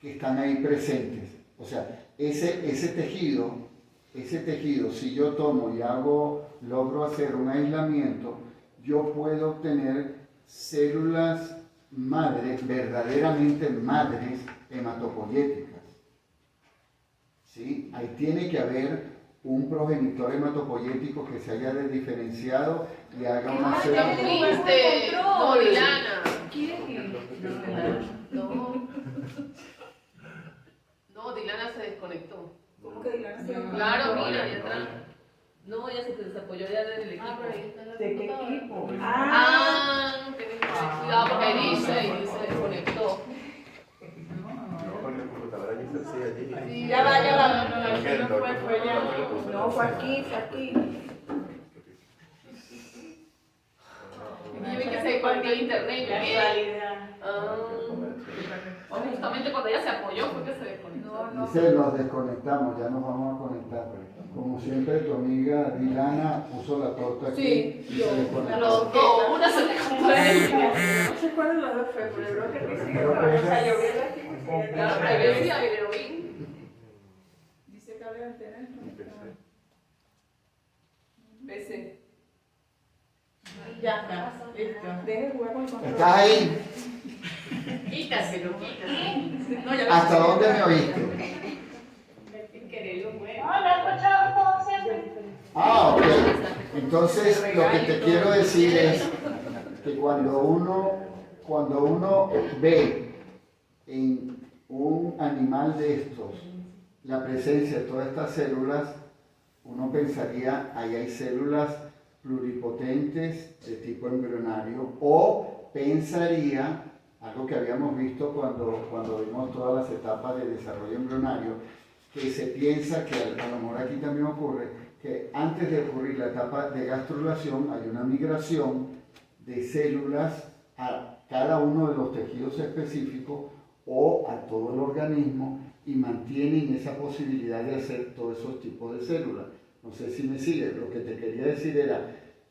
están ahí presentes. O sea, ese tejido, si yo tomo y logro hacer un aislamiento, yo puedo obtener células madres, verdaderamente madres hematopoyéticas. ¿Sí? Ahí tiene que haber un progenitor hematopoyético que se haya desdiferenciado y haga una célula. No, Lilana. No, Dilana se desconectó. ¿Cómo que Dilana se llama? Claro, mira, ya está. No, ella se apoyó ya desde el equipo. ¿De qué equipo? Tienes que tener cuidado porque ahí dice y se desconectó. No, porque la computadora ya está así allí. Sí, ya va, no fue aquí. Yo vi que se conectó el internet. Justamente cuando ella se apoyó fue que se No. Dice, nos desconectamos, ya nos vamos a conectar. Como siempre, tu amiga Dilana puso la torta aquí Sí, y se desconectó. Los dos, una se le contó a él. No sé cuál de las dos fue, pero yo creo que sí. Pero O pues sea, ya- yo vi aquí que A ver si a ver, lo vi. dice cable de antena. BC. Ya está, listo. Deje el huevo y control. ¿Estás ahí? Quítaselo. No, ya lo ¿Hasta escuché. dónde me oíste? Sin querer lo mueve. No, lo he escuchado todo siempre. Ah, ok. Entonces, lo que te quiero decir es que cuando uno ve en un animal de estos la presencia de todas estas células, uno pensaría, ahí hay células pluripotentes de tipo embrionario, o pensaría, algo que habíamos visto cuando vimos todas las etapas de desarrollo embrionario, que se piensa que a lo mejor aquí también ocurre, que antes de ocurrir la etapa de gastrulación hay una migración de células a cada uno de los tejidos específicos o a todo el organismo y mantienen esa posibilidad de hacer todos esos tipos de células. No sé si me sigue, lo que te quería decir era,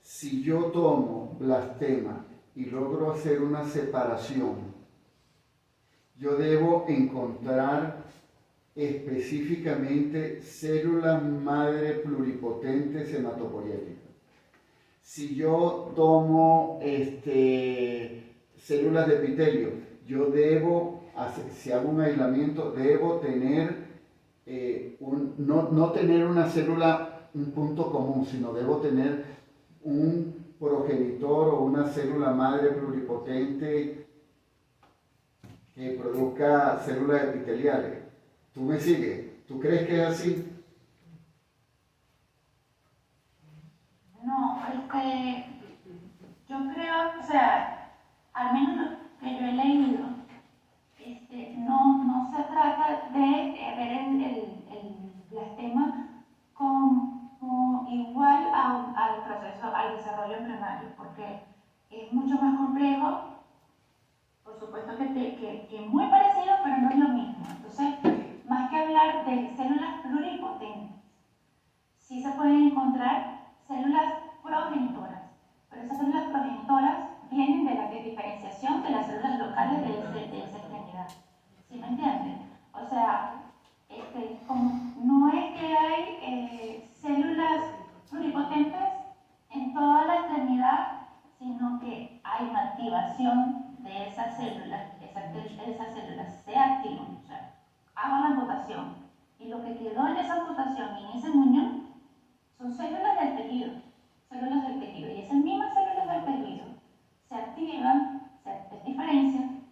si yo tomo blastema y logro hacer una separación, yo debo encontrar específicamente células madre pluripotentes hematopoyéticas. Si yo tomo células de epitelio, yo debo, si hago un aislamiento, debo tener, no tener una célula, un punto común, sino debo tener un progenitor o una célula madre pluripotente que produzca células epiteliales. ¿Tú me sigues? ¿Tú crees que es así? No, yo creo, o sea, al menos lo que yo he leído, no se trata de ver el blastema como igual al proceso, al desarrollo embrionario, porque es mucho más complejo, por supuesto que muy parecido, pero no es lo mismo. Entonces, más que hablar de células pluripotentes, sí se pueden encontrar células progenitoras, pero esas células progenitoras vienen de la diferenciación de las células locales de esa extremidad. ¿Sí me entienden? O sea, como no es que hay células pluripotentes en toda la extremidad, sino que hay una activación de esas células, esas células se activan, o sea, hago la amputación, y lo que quedó en esa amputación y en ese muñón son células del tejido, y esas mismas células del tejido se activan, se diferencian,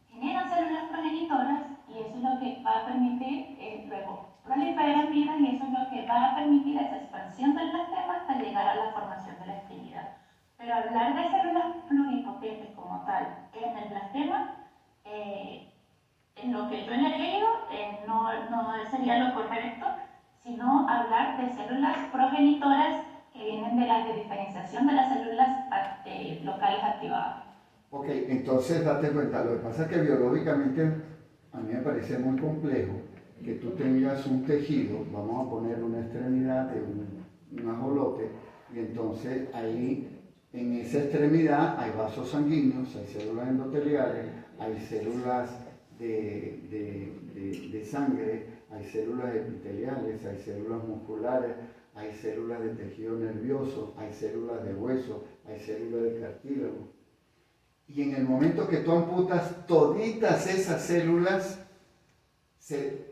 generan células progenitoras, y eso es lo que va a permitir, luego proliferan, miran, y eso es lo que va a permitir esa expansión del blastema hasta llegar a la formación de la extremidad. Pero hablar de células pluripotentes como tal en el blastema, en lo que yo he leído, no sería lo correcto, sino hablar de células progenitoras que vienen de la diferenciación de las células locales activadas. Ok, entonces date cuenta, lo que pasa es que biológicamente a mí me parece muy complejo que tú tengas un tejido, vamos a poner una extremidad de un ajolote, y entonces ahí en esa extremidad hay vasos sanguíneos, hay células endoteliales, hay células de sangre, hay células epiteliales, hay células musculares, hay células de tejido nervioso, hay células de hueso, hay células de cartílago. Y en el momento que tú amputas, toditas esas células,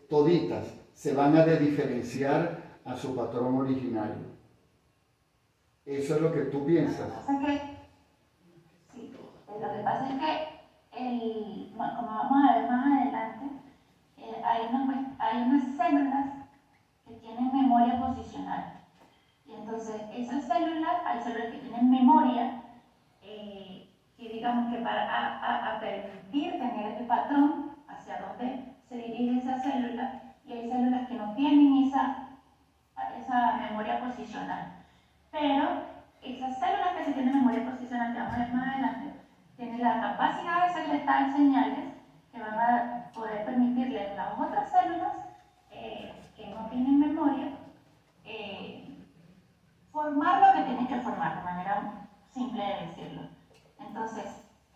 toditas, se van a diferenciar a su patrón originario. Eso es lo que tú piensas. Lo que pasa es que, como vamos a ver más adelante, hay unas células que tienen memoria posicional. Y entonces esas células, hay células que tienen memoria, que digamos que para permitir tener el patrón hacia dónde se dirige esa célula, y hay células que no tienen esa memoria posicional. Pero esas células que se tienen memoria posicional, que vamos a ver más adelante, tienen la capacidad de secretar señales que van a poder permitirle a las otras células decirlo. Entonces,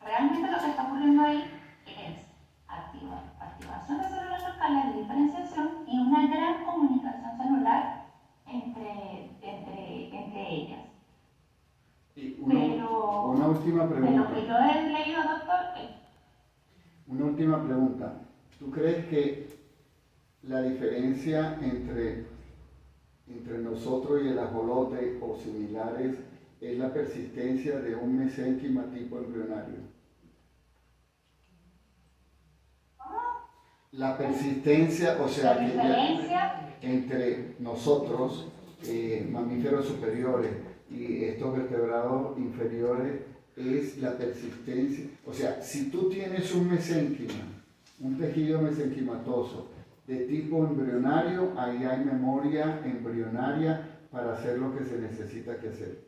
realmente lo que está ocurriendo ahí es activación de células locales de diferenciación y una gran comunicación celular entre ellas. Y Pero, una última de lo pregunta. que yo he leído, doctor, Una última pregunta. ¿Tú crees que la diferencia entre nosotros y el ajolote o similares es la persistencia de un mesénquima tipo embrionario? La persistencia, o sea, la que diferencia, entre nosotros, mamíferos superiores, y estos vertebrados inferiores, es la persistencia. O sea, si tú tienes un mesénquima, un tejido mesenquimatoso de tipo embrionario, ahí hay memoria embrionaria para hacer lo que se necesita que hacer.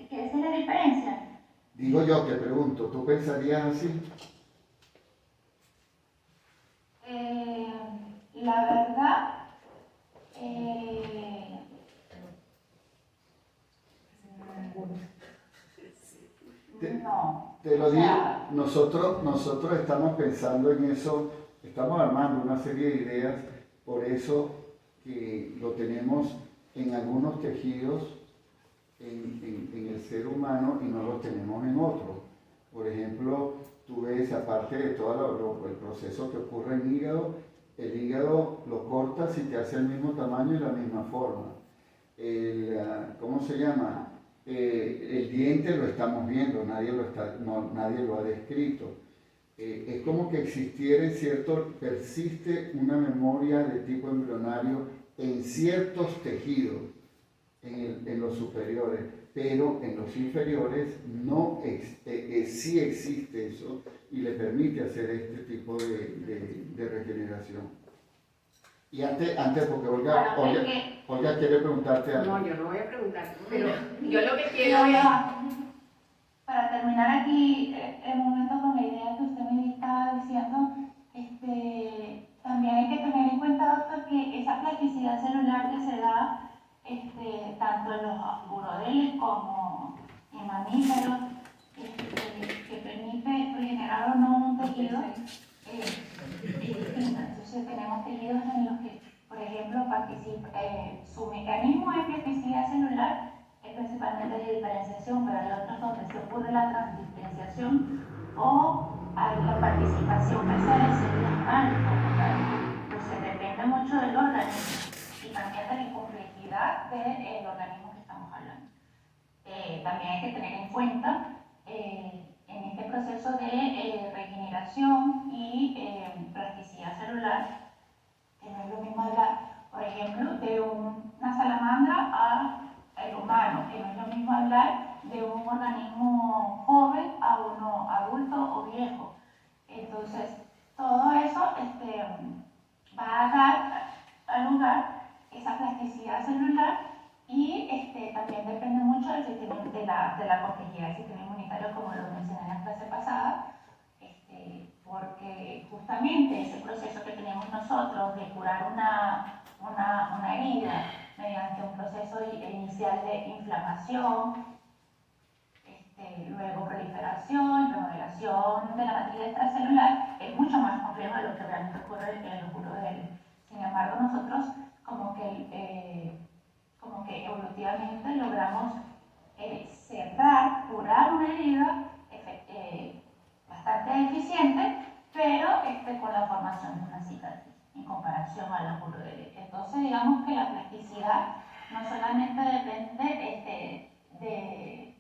¿qué es la diferencia? Digo yo, te pregunto, ¿tú pensarías así? La verdad, no. Te lo O digo, sea, nosotros estamos pensando en eso, estamos armando una serie de ideas, por eso que lo tenemos en algunos tejidos en el ser humano y no lo tenemos en otros. Por ejemplo, tú ves, aparte de todo el proceso que ocurre en el hígado lo cortas y te hace el mismo tamaño y la misma forma. ¿Cómo se llama? El diente lo estamos viendo, nadie lo ha descrito. Es como que persiste una memoria de tipo embrionario en ciertos tejidos, en los superiores, pero en los inferiores no sí existe eso y le permite hacer este tipo de regeneración. Y antes porque Olga quiere preguntarte algo. No, yo no voy a preguntar, pero yo lo que quiero es... Para terminar aquí el momento con la idea que usted me estaba diciendo, también hay que tener en cuenta, doctor, que esa plasticidad celular que se da tanto en los burodeles como en mamíferos, que permite regenerar o no un tejido, es distinta. Entonces tenemos tejidos en los que, por ejemplo, su mecanismo de plasticidad celular es principalmente de diferenciación, pero hay otros donde se ocurre la transdiferenciación o la participación de células madre como tal. Entonces depende mucho del organismo y también de la complejidad del organismo que estamos hablando. También hay que tener en cuenta en este proceso de regeneración y plasticidad celular, que no es lo mismo hablar, por ejemplo, de una salamandra al humano, que no es lo mismo hablar de un organismo joven a uno adulto o viejo. Entonces, todo eso va a dar lugar esa plasticidad celular y también depende mucho de la complejidad del sistema inmunitario, como lo mencioné en la clase pasada, porque justamente ese proceso que tenemos nosotros de curar una herida mediante un proceso inicial de inflamación, luego proliferación, remodelación de la matriz extracelular, es mucho más complejo de lo que realmente ocurre en los burodeles. Sin embargo, nosotros como que evolutivamente logramos cerrar, curar una herida bastante eficiente, pero con la formación de una cicatriz en comparación a los burodeles. Entonces, digamos que la plasticidad no solamente depende de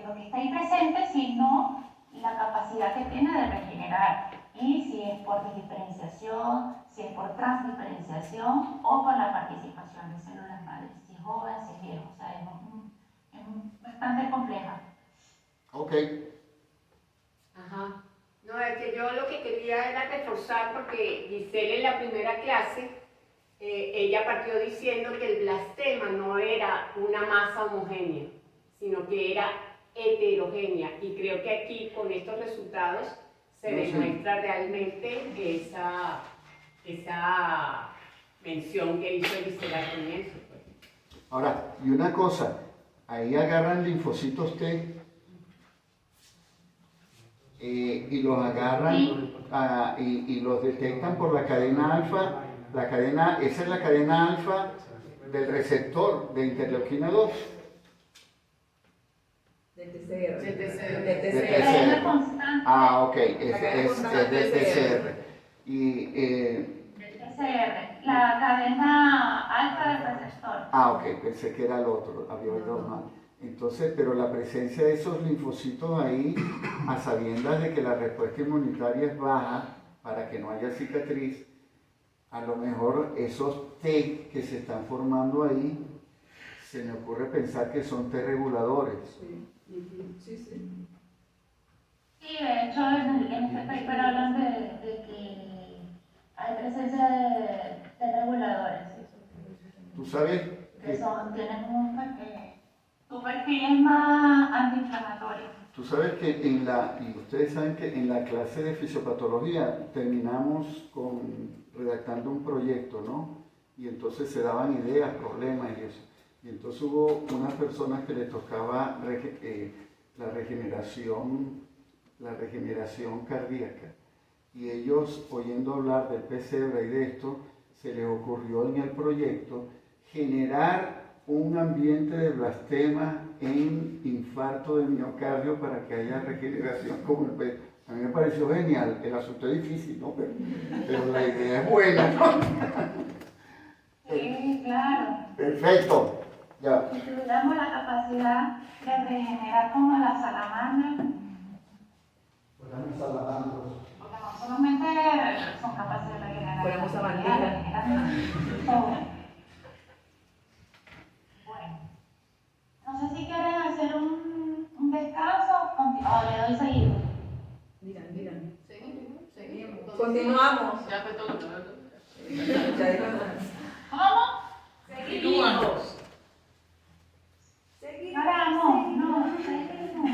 lo que está ahí presente, sino la capacidad que tiene de regenerar. Y si es por diferenciación, si es por transdiferenciación o por la participación de células madres, si es joven, si es viejo, o sea, es bastante compleja. Ok. Ajá. No, es que yo lo que quería era reforzar, porque Giselle en la primera clase, ella partió diciendo que el blastema no era una masa homogénea, sino que era heterogénea. Y creo que aquí, con estos resultados, se demuestra realmente esa mención que hizo Gisela al comienzo. Pues. Ahora, y una cosa, ahí agarran linfocitos T y los agarran y los detectan por la cadena alfa. Esa es la cadena alfa del receptor de interleuquina 2. Del TCR. La TCR. cadena constante. Ah, ok, cadena es constante del TCR. TCR. Y, Del TCR, la cadena alfa del receptor. ok, pensé que era el otro, había oído mal. Entonces, pero la presencia de esos linfocitos ahí, a sabiendas de que la respuesta inmunitaria es baja, para que no haya cicatriz, a lo mejor esos T que se están formando ahí, se me ocurre pensar que son T reguladores. Sí. Sí, de hecho en este paper hablan de que hay presencia de reguladores. ¿Tú sabes Que que, tienen tu perfil es más antiinflamatorio. tú sabes que y ustedes saben que en la clase de fisiopatología terminamos redactando un proyecto, ¿no? Y entonces se daban ideas, problemas y eso. Y entonces hubo unas personas que le tocaba la regeneración cardíaca. Y ellos, oyendo hablar del PCebra y de esto, se les ocurrió en el proyecto generar un ambiente de blastema en infarto de miocardio para que haya regeneración como el PCebra. A mí me pareció genial, el asunto es difícil, ¿no? Pero la idea es buena, ¿no? Sí, claro. Perfecto. Ya. Si tuviéramos la capacidad de regenerar como la salamandra, porque no solamente son capaces de regenerar, Fuéramos sabandijas. regeneran todo. Bueno, no sé si quieren hacer un descanso o le doy seguido. Miran. Seguimos. Continuamos. Ya te toca. Ya dijo nada. ¿Cómo? Seguimos. Paramos, no, seguimos.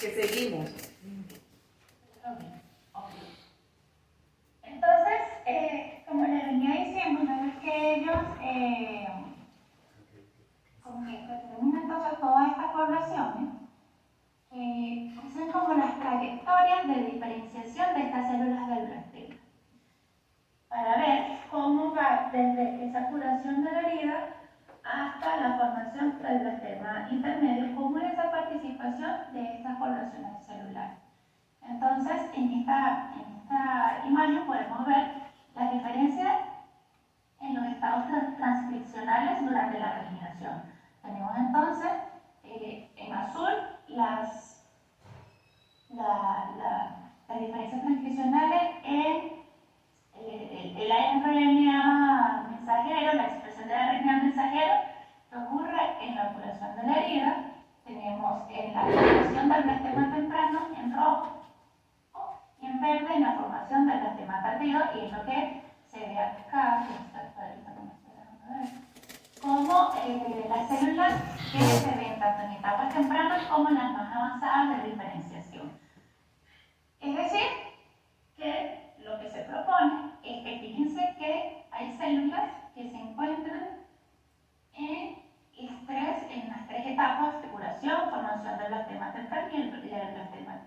Que seguimos. Entonces, como les venía diciendo, una vez que ellos como que determinan entonces todas estas poblaciones, hacen como las trayectorias de diferenciación de estas células del blastema, para ver cómo va desde esa curación de la herida hasta la formación del blastema intermedio, cómo es esa participación de estas poblaciones celulares. Entonces, en esta imagen podemos ver la diferencia en los estados transcripcionales durante la regeneración. Tenemos entonces en azul las diferencias transcripcionales en el RNA mensajero, la expresión del RNA mensajero que ocurre en la curación de la herida. Tenemos en la formación del blastema temprano en rojo y en verde en la formación del blastema tardío, y es lo que se ve acá, como las células que se ven tanto en etapas tempranas como en las más avanzadas de diferenciación. Es decir, que lo que se propone es que fíjense que hay células que se encuentran en las tres etapas de curación, formación del blastema temprano y el blastema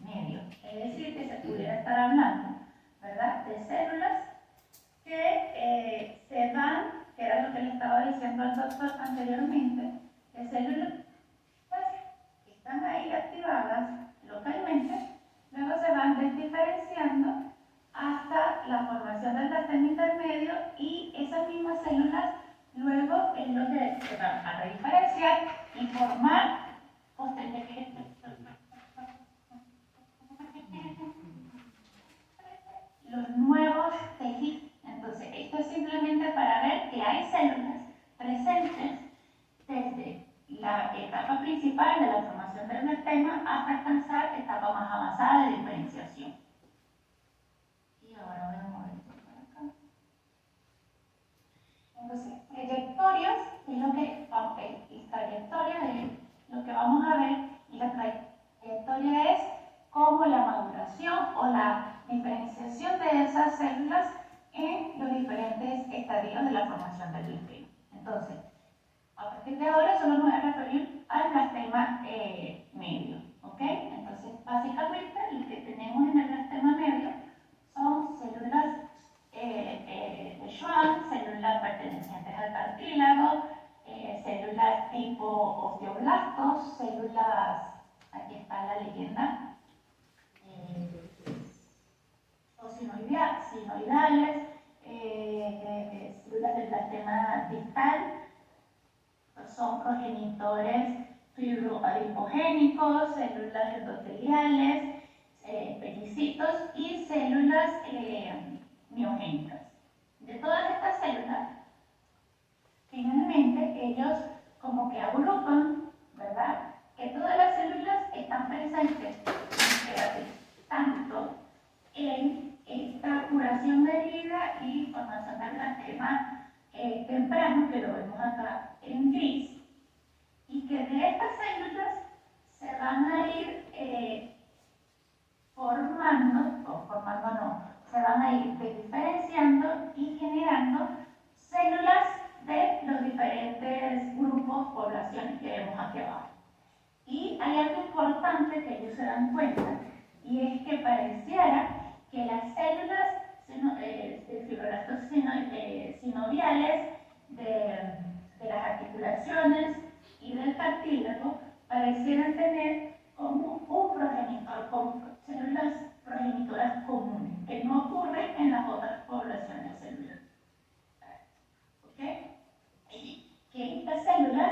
medio. Es decir, que se pudiera estar hablando, ¿verdad?, de células que se van, que era lo que le estaba diciendo al doctor anteriormente, de células pues, que están ahí activadas localmente, luego se van desdiferenciando hasta la formación del blastema intermedio, y esas mismas células luego es lo que se van a rediferenciar y formar posteriormente los nuevos tejidos. Entonces, esto es simplemente para ver que hay células presentes desde la etapa principal de la formación del blastema hasta alcanzar la etapa más avanzada de diferenciación. Y ahora voy a mover esto para acá. Entonces, trayectorias es lo que vamos a ver, y la diferenciación de esas células en los diferentes estadios de la formación del blastema. Entonces, a partir de ahora solo me voy a referir al blastema medio, ¿ok? Entonces, básicamente lo que tenemos en el blastema medio son células de Schwann, células pertenecientes al cartílago, células tipo osteoblastos, células, aquí está la leyenda, sinoidales, células del blastema distal, son progenitores fibroadipogénicos, células endoteliales, pelicitos y células miogénicas. De todas estas células, finalmente ellos como que agrupan, ¿verdad? Que todas las células están presentes, tanto en esta curación de herida y formación del blastema temprano, que lo vemos acá en gris, y que de estas células se van a ir se van a ir diferenciando y generando células de los diferentes grupos, poblaciones que vemos aquí abajo. Y hay algo importante que ellos se dan cuenta, y es que pareciera que las células de fibroblastos sinoviales de las articulaciones y del cartílago parecieran tener como un progenitor, como células progenitoras comunes, que no ocurre en las otras poblaciones celulares. ¿Ok? Y que estas células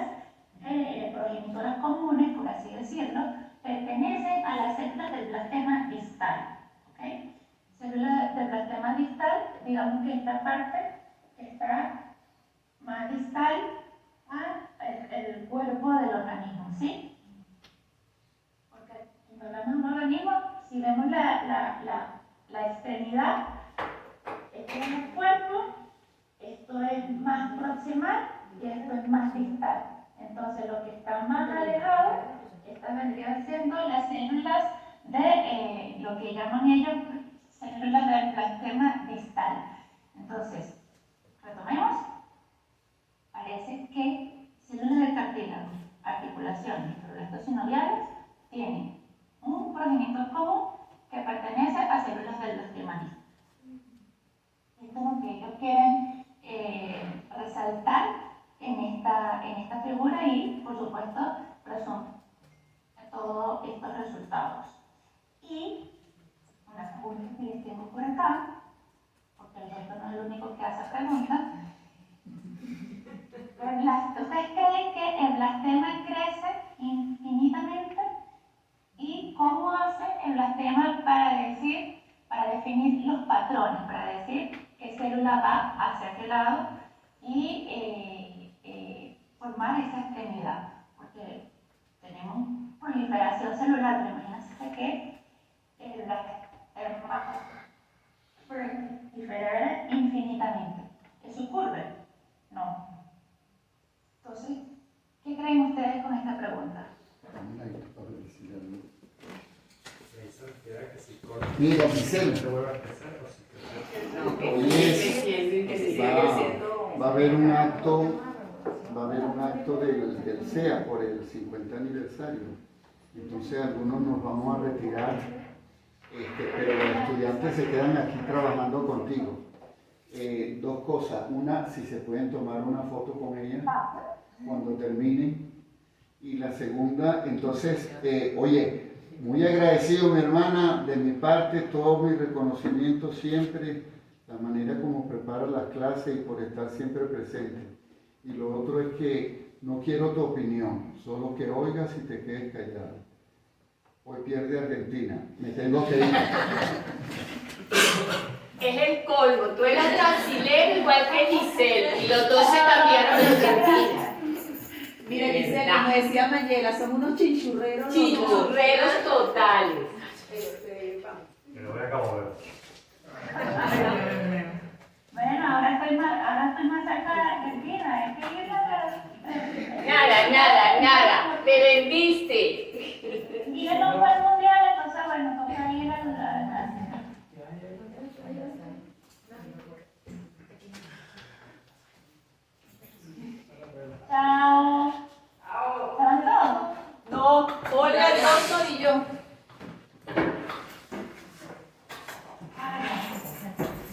progenitoras comunes, por así decirlo, pertenecen a las células del blastema distal. ¿Ok? Células del blastema distal, digamos que esta parte está más distal al cuerpo del organismo, ¿sí? Porque cuando hablamos de un organismo, si vemos la extremidad, esto es el cuerpo, esto es más proximal y esto es más distal. Entonces, lo que está más alejado, estas vendrían siendo las células de lo que llaman ellos células del blastema distal. Entonces, retomemos. Parece que células del cartílago, articulaciones y fibroblastos sinoviales tienen un progenitor común que pertenece a células del blastema distal. Es como que ellos quieren resaltar en esta figura y, por supuesto, resumen todos estos resultados. Y una pregunta que les tengo por acá, porque el resto no es el único que hace preguntas. ¿Ustedes creen que el blastema crece infinitamente? ¿Y cómo hace el blastema para definir los patrones, para decir qué célula va hacia qué lado y formar esa extremidad? Porque tenemos proliferación celular, pero imagínense que el blastema proliferara infinitamente. ¿Eso ocurre? No. Entonces, ¿qué creen ustedes con esta pregunta? Mira, Giselle, va a haber un acto del CEA por el 50 aniversario. Entonces algunos nos vamos a retirar, pero los estudiantes se quedan aquí trabajando contigo. Dos cosas. Una, si se pueden tomar una foto con ella cuando terminen. Y la segunda, entonces, oye, muy agradecido, mi hermana, de mi parte, todo mi reconocimiento siempre, la manera como prepara las clases y por estar siempre presente. Y lo otro es que no quiero tu opinión, solo que oigas y te quedes callado. Hoy pierde Argentina, me tengo que ir. Es el colmo, tú eras brasilero igual que Giselle, y los dos se cambiaron de Argentina. Mira, Giselle, como decía Mayela, somos unos chinchurreros. Chinchurreros totales. Que lo voy a acabar. Bueno, ahora estoy más cerca de Argentina. Es que Nada, me vendiste. y él no fue al mundial, entonces bueno, toca ir a la aplauso y yo.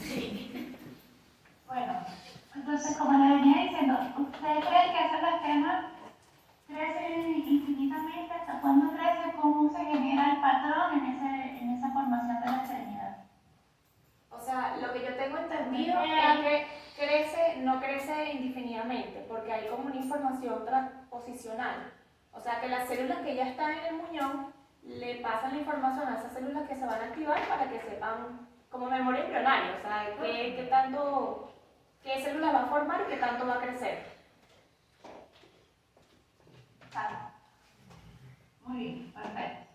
Sí. Bueno, entonces como le venía diciendo, ¿usted cree que esas esquemas crecen infinitamente? ¿Hasta cuándo crece? ¿Cómo se genera el patrón en esa formación de la eternidad? O sea, lo que yo tengo entendido es que no crece indefinidamente, porque hay como una información transposicional. O sea, que las células que ya están en el muñón le pasan la información a esas células que se van a activar para que sepan, como memoria embrionaria, o sea, qué células va a formar y qué tanto va a crecer. Muy bien, perfecto.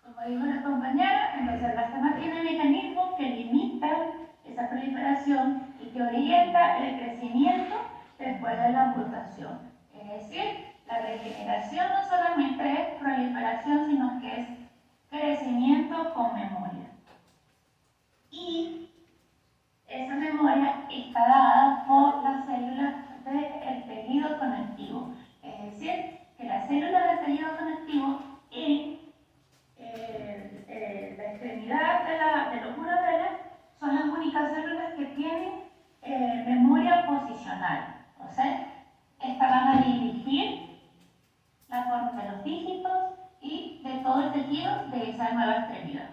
Como dijo la compañera, entonces el blastema tiene mecanismos que limitan esa proliferación y que orienta el crecimiento después de la mutación. Es decir, la regeneración no solamente es proliferación, sino que es crecimiento con memoria. Y esa memoria está dada por las células del tejido conectivo. Es decir, que las células del tejido conectivo en la extremidad de los urodelas son las únicas células que tienen memoria posicional. O sea, estas van a dirigir la forma de los dígitos y de todo el tejido de esa nueva extremidad.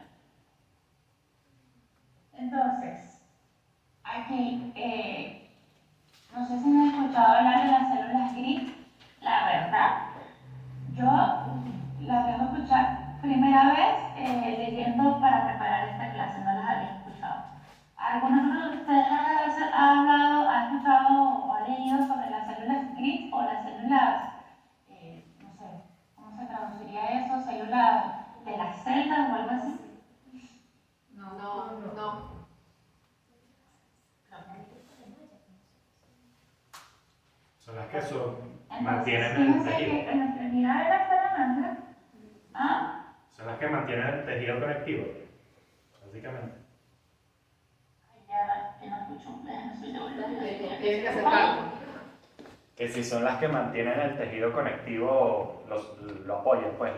Entonces, aquí, no sé si me han escuchado hablar de las células gris. La verdad, yo las vengo a escuchar primera vez leyendo para preparar esta clase, no las había escuchado. ¿Alguno de ustedes ha hablado, ha escuchado o ha leído sobre las células gris o las células, no sé, ¿cómo se traduciría eso? ¿Células de las celdas o algo así? No. Son las que son, Entonces, mantienen el fíjense tejido. que en la extremidad de la salamandra, Son las que mantienen el tejido conectivo, básicamente. ya que no escucho, déjame subir. Tienes que acercarlo. Que si son las que mantienen el tejido conectivo, lo apoyan, pues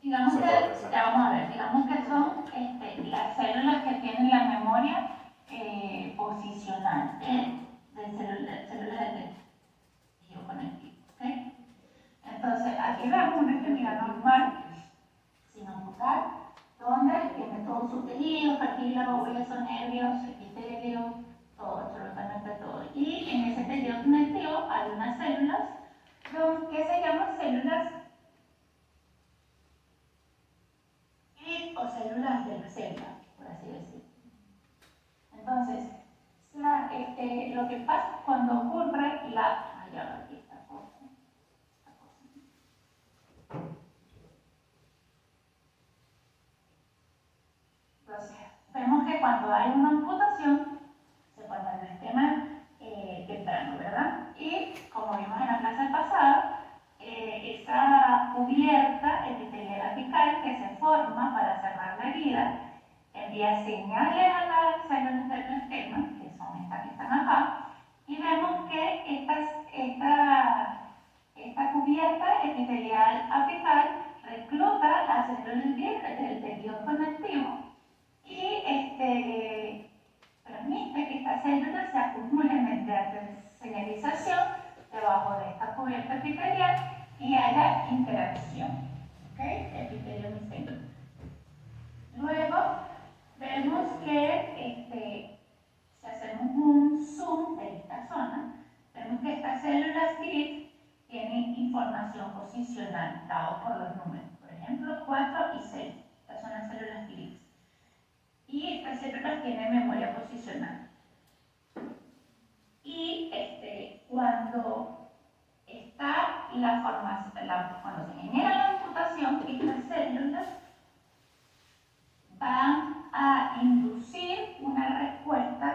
Digamos que, ya vamos a ver, digamos que son las células que tienen la memoria posicional de células del tejido conectivo. ¿Okay? Entonces, aquí vemos una extremidad normal, sin amputar, donde tiene todo su tejido, cartílago, hueso, nervios, epitelio, todo, absolutamente todo. Y en ese tejido conectivo hay unas células que se llaman células o células de la célula, por así decirlo. Entonces, lo que pasa cuando ocurre aquí está cosa. Entonces, vemos que cuando hay una amputación, se forma el esquema temprano, ¿verdad? Y como vimos en la clase pasada, esa cubierta epitelial apical que se forma para cerrar la herida envía señales a las células del esquema, que son estas que están acá, y vemos que esta cubierta epitelial apical recluta las células del tejido conectivo y permite que estas células se acumulen mediante señalización debajo de esta cubierta epitelial y haya interacción. ¿Ok? Epitelio y célula. Luego vemos que si hacemos un zoom de esta zona, vemos que estas células gris tienen información posicional dado por los números. Por ejemplo, 4 y 6. Estas son las células gris. Y estas células tienen memoria posicional. Y cuando está la formación, cuando se genera la amputación, estas células van a inducir una respuesta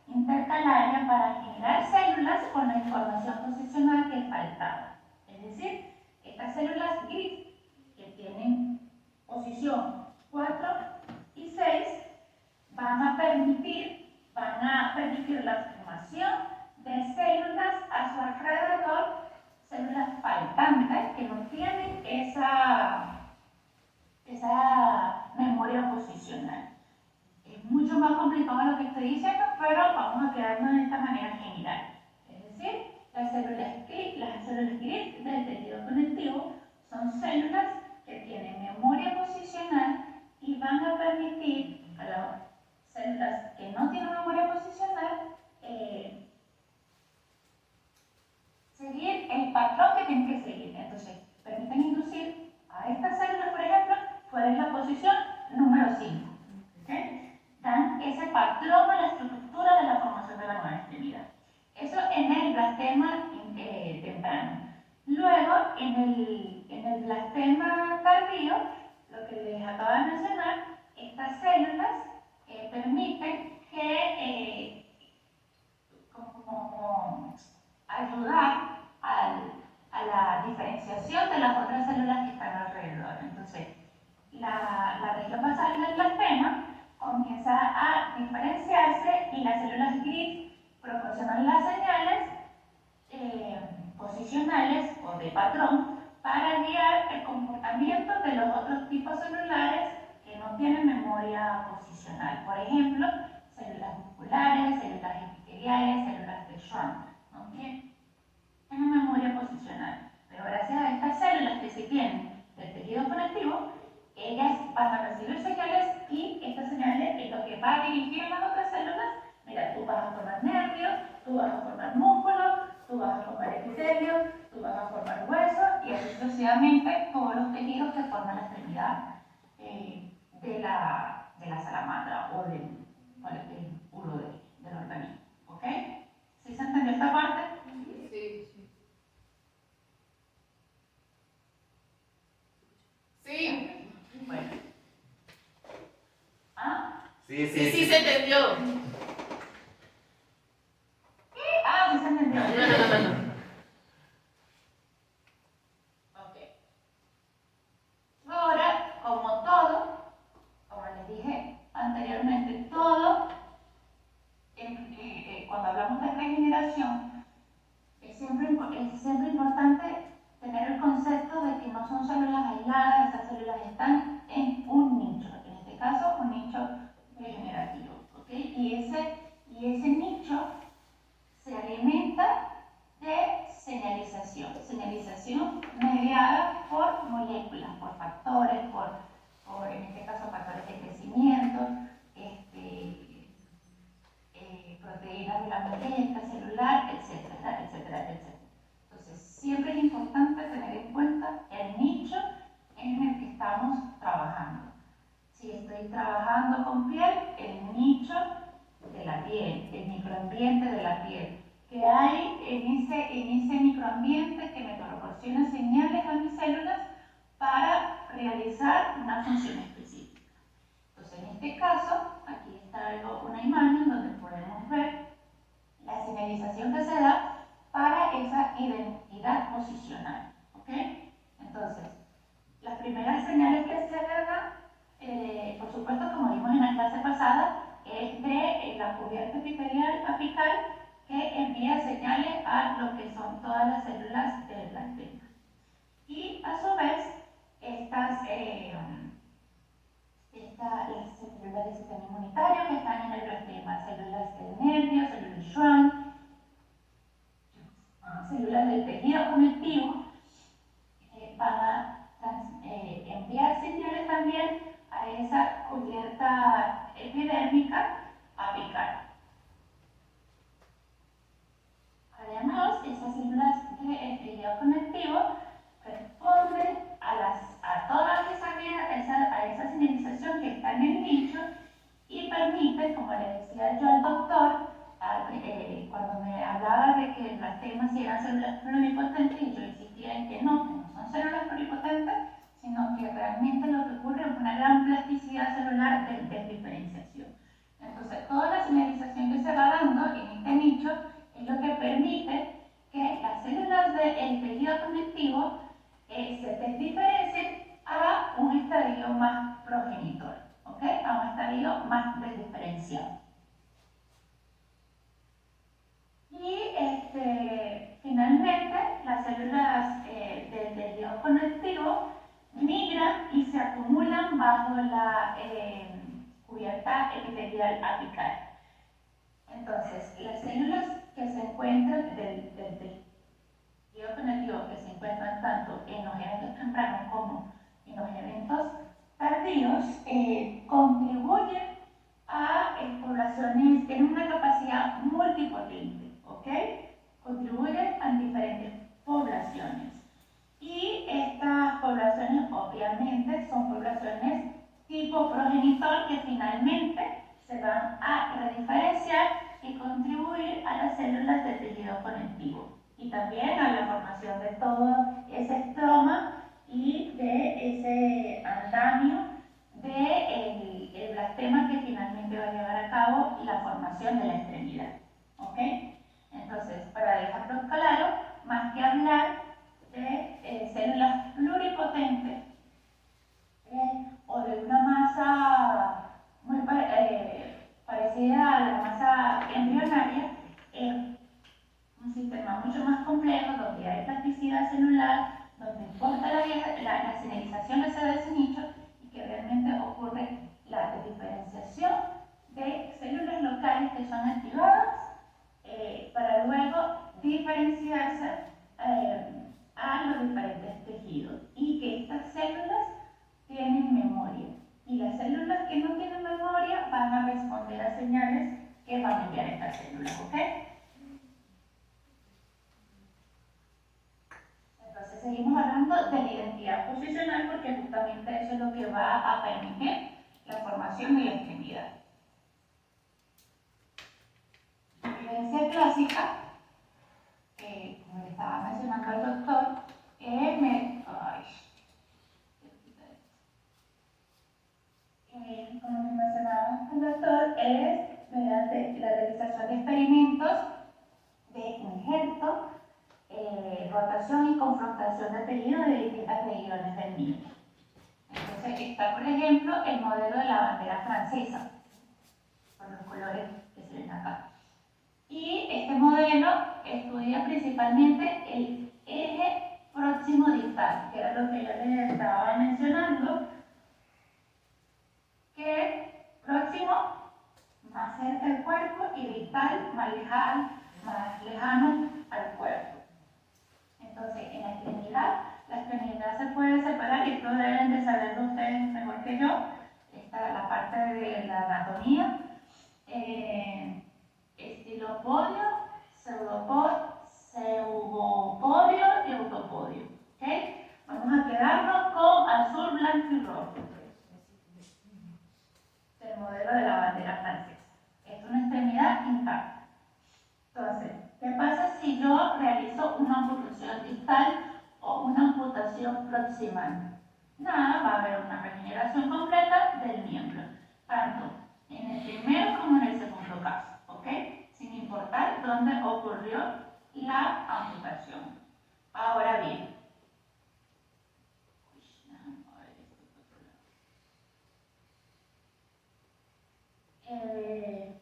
intercalaria para generar células con la información posicional que faltaba. Es decir, estas células gris que tienen posición 4 y 6 van a más complicado lo que estoy diciendo, pero vamos a quedarnos de esta manera general. Es decir, las células grid del tejido conectivo son células que tienen memoria posicional y van a permitir a las células que no tienen memoria posicional seguir el patrón que tienen que seguir. Entonces, permiten inducir a estas células, por ejemplo, cuál es la posición número 5. ¿Okay? Dan ese patrón a la estructura de la formación de la nueva extremidad. Eso en el blastema temprano. Luego, en el blastema tardío, lo que les acabo de mencionar, estas células permiten que como ayudar a la diferenciación de las otras células que están alrededor. Entonces, la región basal del blastema comienza a diferenciarse y las células grid proporcionan las señales posicionales o de patrón para guiar el comportamiento de los otros tipos celulares que no tienen memoria posicional. Por ejemplo, células musculares, células epiteliales, células de Schwann. ¿No tienen memoria posicional? Pero gracias a estas células que se tienen del tejido conectivo, ellas van a recibir señales y estas señales es lo que va a dirigir a las otras células. Mira, tú vas a formar nervios, tú vas a formar músculos, tú vas a formar epitelio, tú vas a formar hueso y así sucesivamente todos los tejidos que forman la extremidad de la salamandra o del ulo del organismo. ¿Ok? ¿Sí se entendió esta parte? Sí. Sí. Bueno. ¿Ah? Sí, Sí, se entendió. ¿Qué? Ah, sí se entendió. Ok. Ahora, como les dije anteriormente, cuando hablamos de regeneración, es siempre importante tener el concepto de que no son células aisladas, esas células están en un nicho, en este caso un nicho regenerativo, ¿ok? Y ese nicho se alimenta de señalización mediada por moléculas, por factores, en este caso factores de crecimiento, proteínas de la membrana celular, etcétera, etcétera, etcétera. Entonces, siempre es importante tener en cuenta el nicho en el que estamos trabajando. Si estoy trabajando con piel, el nicho de la piel, el microambiente de la piel. ¿Qué hay en ese microambiente que me proporciona señales a mis células para realizar una función específica? Entonces, en este caso, aquí está una imagen donde podemos ver la señalización que se da para esa identidad posicional. ¿Ok? Entonces, las primeras señales que se dan, por supuesto, como vimos en la clase pasada, es de la cubierta epitelial apical que envía señales a lo que son todas las células del blastema. Y a su vez, las células del sistema inmunitario que están en el blastema, células del nervio, células de Schwann, células del tejido conectivo, van a enviar señales también a esa cubierta epidérmica apical. Además, esas células del tejido conectivo responden a toda esa señalización que está en el nicho y permiten, como le decía yo al doctor, cuando me hablaba de que las temas eran células pluripotentes, y yo insistía en que no son células pluripotentes, sino que realmente lo que ocurre es una gran plasticidad celular de diferenciación. Entonces, toda la señalización que se va dando en este nicho es lo que permite que las células del tejido conectivo se diferencien a un estadio más progenitor, ¿ok? A un estadio más desdiferenciado. Y finalmente, las células del tejido conectivo migran y se acumulan bajo la cubierta epitelial apical. Entonces, las células que se encuentran del tejido conectivo que se encuentran tanto en los eventos tempranos como en los eventos tardíos contribuyen a poblaciones, tienen una capacidad multipotente, ¿ok? Contribuyen a diferentes poblaciones. Y estas poblaciones obviamente son poblaciones tipo progenitor que finalmente se van a rediferenciar y contribuir a las células del tejido conectivo y también a la formación de todo ese estroma y de ese andamio del blastema que finalmente va a llevar a cabo la formación de la extremidad. ¿Ok? Entonces, para dejarlo claro, más que hablar de células pluripotentes o de una masa muy parecida a la masa embrionaria, es un sistema mucho más complejo donde hay plasticidad celular, donde importa la señalización de ese nicho y que realmente ocurre la diferenciación de células locales que son activadas para luego diferenciarse a los diferentes tejidos y que estas células tienen memoria y las células que no tienen memoria van a responder a señales que van a enviar estas células, ¿ok? Entonces seguimos hablando de la identidad posicional porque justamente eso es lo que va a permitir la formación de la extremidad. La evidencia clásica, como le estaba mencionando al doctor, como me mencionaba el doctor, es mediante la realización de experimentos de injerto, rotación y confrontación de tejidos de distintas regiones del mismo. Entonces está, por ejemplo, el modelo de la bandera francesa, con los colores que se ven acá. Y este modelo estudia principalmente el eje próximo distal, que era lo que yo les estaba mencionando, que próximo más cerca del cuerpo y distal más lejano al cuerpo. Entonces, en la extremidad se puede separar, y esto deben de saberlo ustedes mejor que yo. Está la parte de la anatomía, estilopodio, pseudopodio y autopodio. ¿Okay? Vamos a quedarnos con azul, blanco y rojo. El modelo de la bandera francesa. Es una extremidad intacta. Entonces, ¿qué pasa si yo realizo una amputación distal o una amputación proximal? Nada, va a haber una regeneración completa del miembro, tanto en el primero como en el segundo caso, ¿ok? Sin importar dónde ocurrió la amputación. Ahora bien,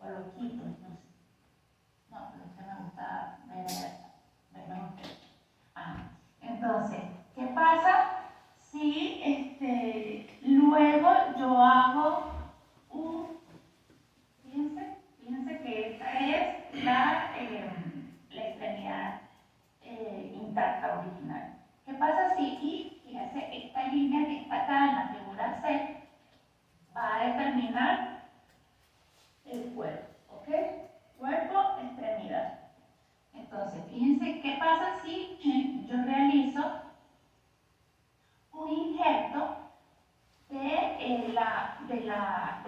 o lo quito, no sé. No, pero es que me gusta verlo ustedes. Entonces, ¿qué pasa si luego yo hago fíjense que esta es la extremidad intacta original. ¿Qué pasa si, fíjense, esta línea que está acá en la figura C va a determinar el cuerpo, ¿ok? Cuerpo, extremidad. Entonces, fíjense qué pasa si yo realizo un injerto de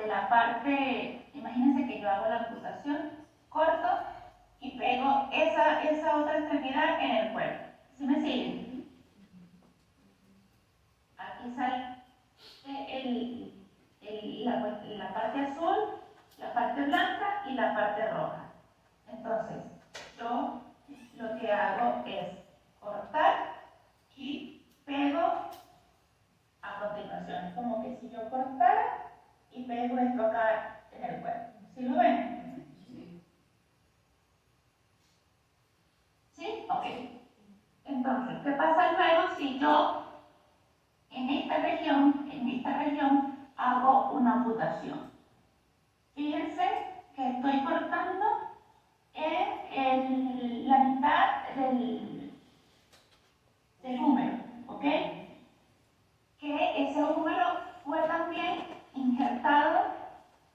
la parte, imagínense que yo hago la amputación, corto y pego esa otra extremidad en el cuerpo. ¿Sí me siguen? Aquí sale la parte azul, la parte blanca y la parte roja. Entonces, yo lo que hago es cortar y pego a continuación. Es como que si yo cortara y pego esto acá en el cuerpo. ¿Sí lo ven? ¿Sí? Ok. Entonces, ¿qué pasa luego si yo en esta región hago una amputación? Fíjense que estoy cortando en la mitad del húmero, ¿ok? Que ese húmero fue también injertado,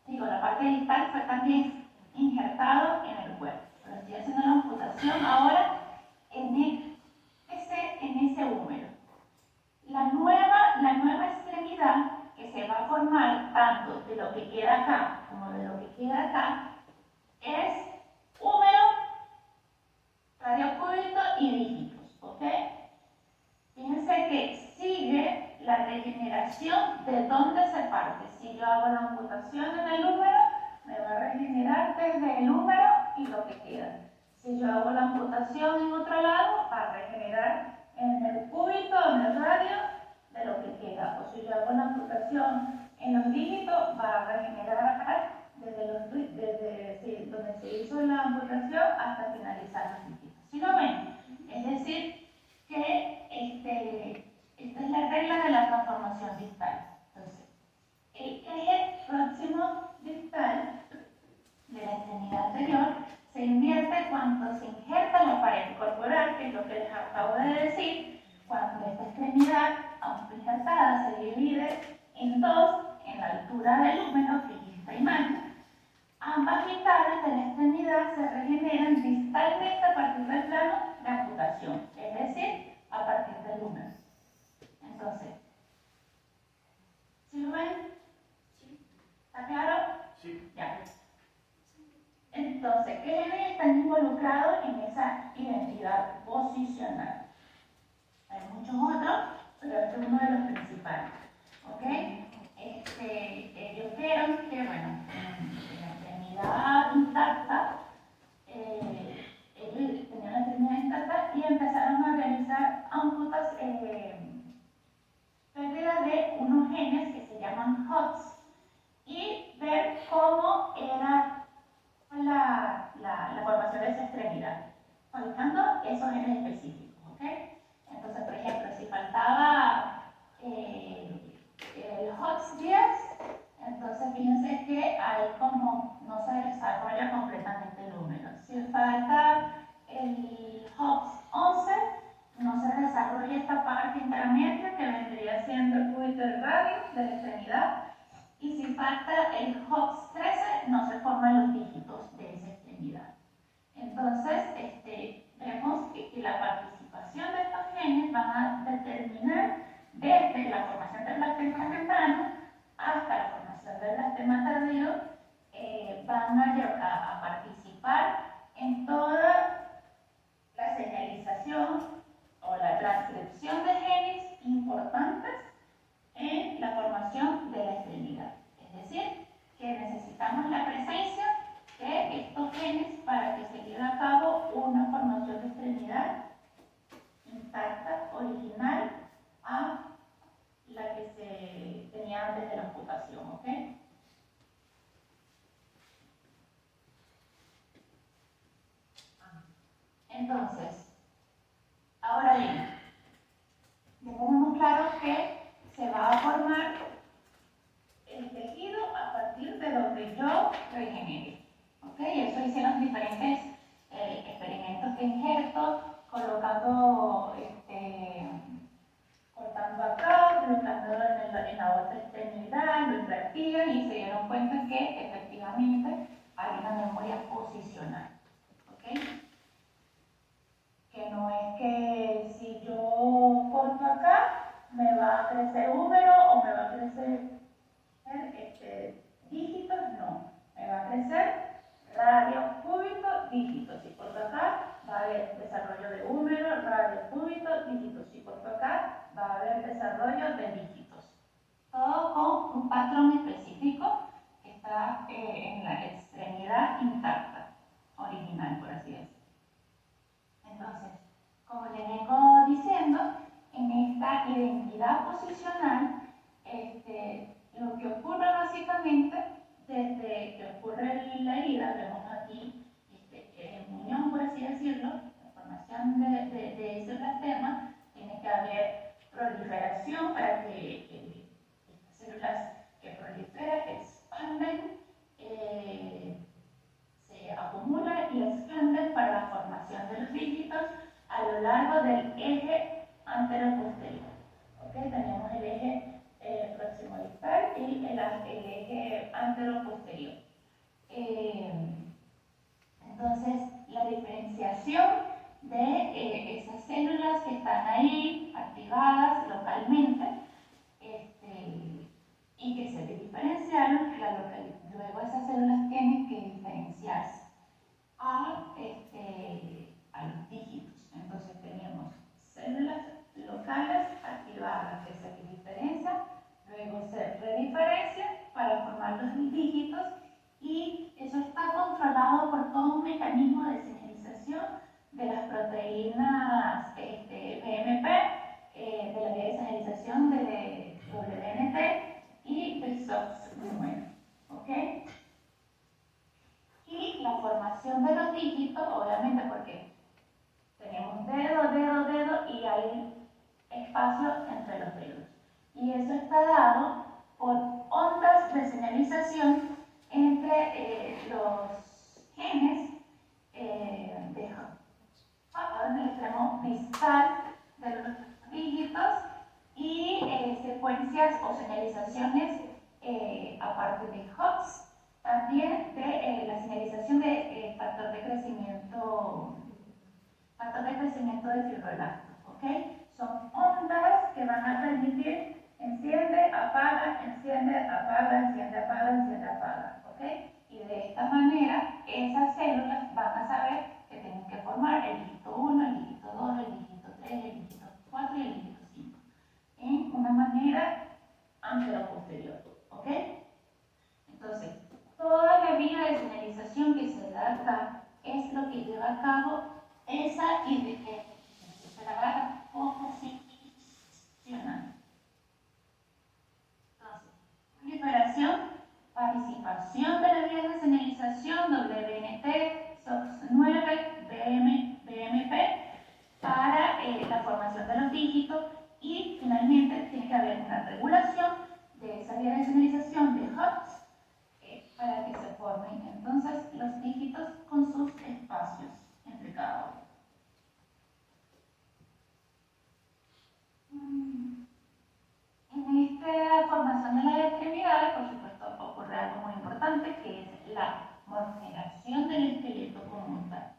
digo, la parte distal fue también injertado en el cuerpo. Pero estoy haciendo la amputación ahora en ese húmero. La nueva extremidad que se va a formar tanto de lo que queda acá como de lo que queda acá es húmero, radiocúbito y dígitos, ¿ok? Fíjense que sigue la regeneración de dónde se parte. Si yo hago la amputación en el húmero, me va a regenerar desde el húmero y lo que queda. Si yo hago la amputación en otro lado, va a regenerar en el cúbito o en el radio de lo que queda. O si yo hago la amputación en los dígitos, va a regenerar desde donde se hizo la amputación hasta finalizar los dígitos. ¿Sí lo ven? Es decir, que esta es la regla de la transformación distal. Entonces, el eje próximo distal de la extremidad anterior se invierte cuando se injerta la pared corporal, que es lo que les acabo de decir, cuando esta extremidad, aunque injertada, se divide en dos en la altura del húmero, que es esta imagen. Ambas mitades de la extremidad se regeneran distalmente a partir del plano de amputación, es decir, a partir del húmero. Entonces, ¿sí lo ven? ¿Está claro? Sí. Ya. Entonces, ¿qué genes están involucrados en esa identidad posicional? Hay muchos otros, pero este es uno de los principales. ¿Ok? Ellos vieron que, bueno, en la extremidad intacta, ellos tenían la extremidad intacta y empezaron a realizar pérdida de unos genes que se llaman HOTS y ver cómo era la formación de esa extremidad, faltando esos genes específicos, ¿ok? Entonces, por ejemplo, si faltaba el HOTS10, entonces fíjense que ahí como no se desarrolla completamente el húmero. Si falta el HOTS11, no se desarrolla esta parte intermedia que vendría siendo el cúbito del radio de la extremidad. Y si falta el HOTS13, no se forman los dígitos de esa extremidad. Entonces, vemos que la participación de estos genes van a determinar desde la formación del blastema temprano hasta la formación del blastema tardío, van a participar en toda la señalización o la transcripción de genes importantes en la formación de la extremidad. Es decir, que necesitamos la presencia de estos genes para que se lleve a cabo una formación de extremidad intacta, original, a la que se tenía antes de la amputación, ¿ok? Entonces, ahora bien, ya tenemos claro que se va a formar el tejido a partir de donde yo regenere, ¿ok? Eso hicieron diferentes experimentos de injerto, colocando, cortando acá, colocando en la otra extremidad, lo invertían y se dieron cuenta que efectivamente hay una memoria posicional, ¿ok? Que no es que si yo corto acá, me va a crecer húmero o me va a crecer dígitos, no. Me va a crecer radio, cúbito, dígitos. Si corto acá, va a haber desarrollo de húmero, radio, cúbito, dígitos. Si corto acá, va a haber desarrollo de dígitos. Todo con un patrón específico que está en la extremidad intacta, original, por así decirlo. Entonces, como les vengo diciendo, en esta identidad posicional, lo que ocurre básicamente, desde que ocurre la herida, vemos aquí el muñón, por así decirlo, la formación de ese blastema, tiene que haber proliferación para que estas células que proliferan anteroposterior. Entonces, la diferenciación de esas células que están ahí activadas localmente y que se diferenciaron, luego esas células tienen que diferenciarse a los dígitos. Entonces tenemos células locales activadas que se diferencian, luego se rediferencian para formar los dígitos, y eso está controlado por todo un mecanismo de señalización de las proteínas BMP, de la vía de señalización de WNT y del SOX9. ¿Ok? Y la formación de los dígitos, obviamente porque tenemos dedo y hay espacio entre los dedos. Y eso está dado por ondas de señalización entre los genes en el extremo distal de los dígitos y secuencias o señalizaciones aparte de HOX, también de la señalización de factor de crecimiento de fibroblastos, ¿ok? Son ondas que van a permitir enciende, apaga, enciende, apaga, enciende, apaga, enciende, apaga, ¿ok? Y de esta manera esas células van a saber que tienen que formar el dígito 1, el dígito 2, el dígito 3, el dígito 4 y el dígito 5 en una manera anteroposterior, ¿ok? Entonces, toda la vía de señalización que se da acá es lo que lleva a cabo esa oposición. Entonces, proliferación, participación de las vías de señalización WNT, SOX9, BMP para la formación de los dígitos, y finalmente tiene que haber una regulación de esa vía de señalización de HOX para que se formen entonces los dígitos con sus espacios entre cada uno. En esta formación de las extremidades, por supuesto, ocurre algo muy importante, que es la morfinación del esqueleto como tal.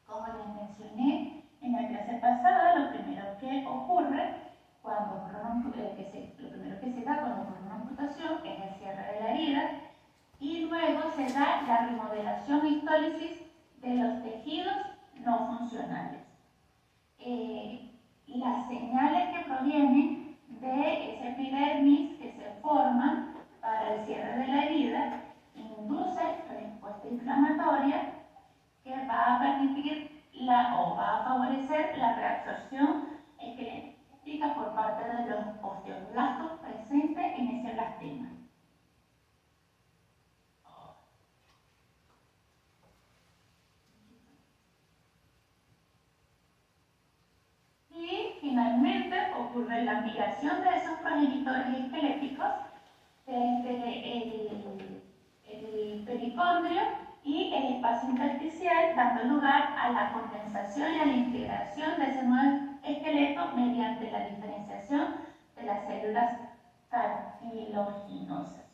Como les mencioné en la clase pasada, lo primero que ocurre cuando lo primero que se da cuando ocurre una amputación es el cierre de la herida, y luego se da la remodelación y histólisis de los tejidos no funcionales. Las señales que provienen de ese epidermis que se forman para el cierre de la herida inducen respuesta inflamatoria que va a permitir o va a favorecer la reabsorción esquelética por parte de los osteoblastos presentes en ese blastema. Y finalmente ocurre la migración de esos progenitores esqueléticos desde el pericondrio y el espacio intersticial, dando lugar a la condensación y a la integración de ese nuevo esqueleto mediante la diferenciación de las células cartilaginosas,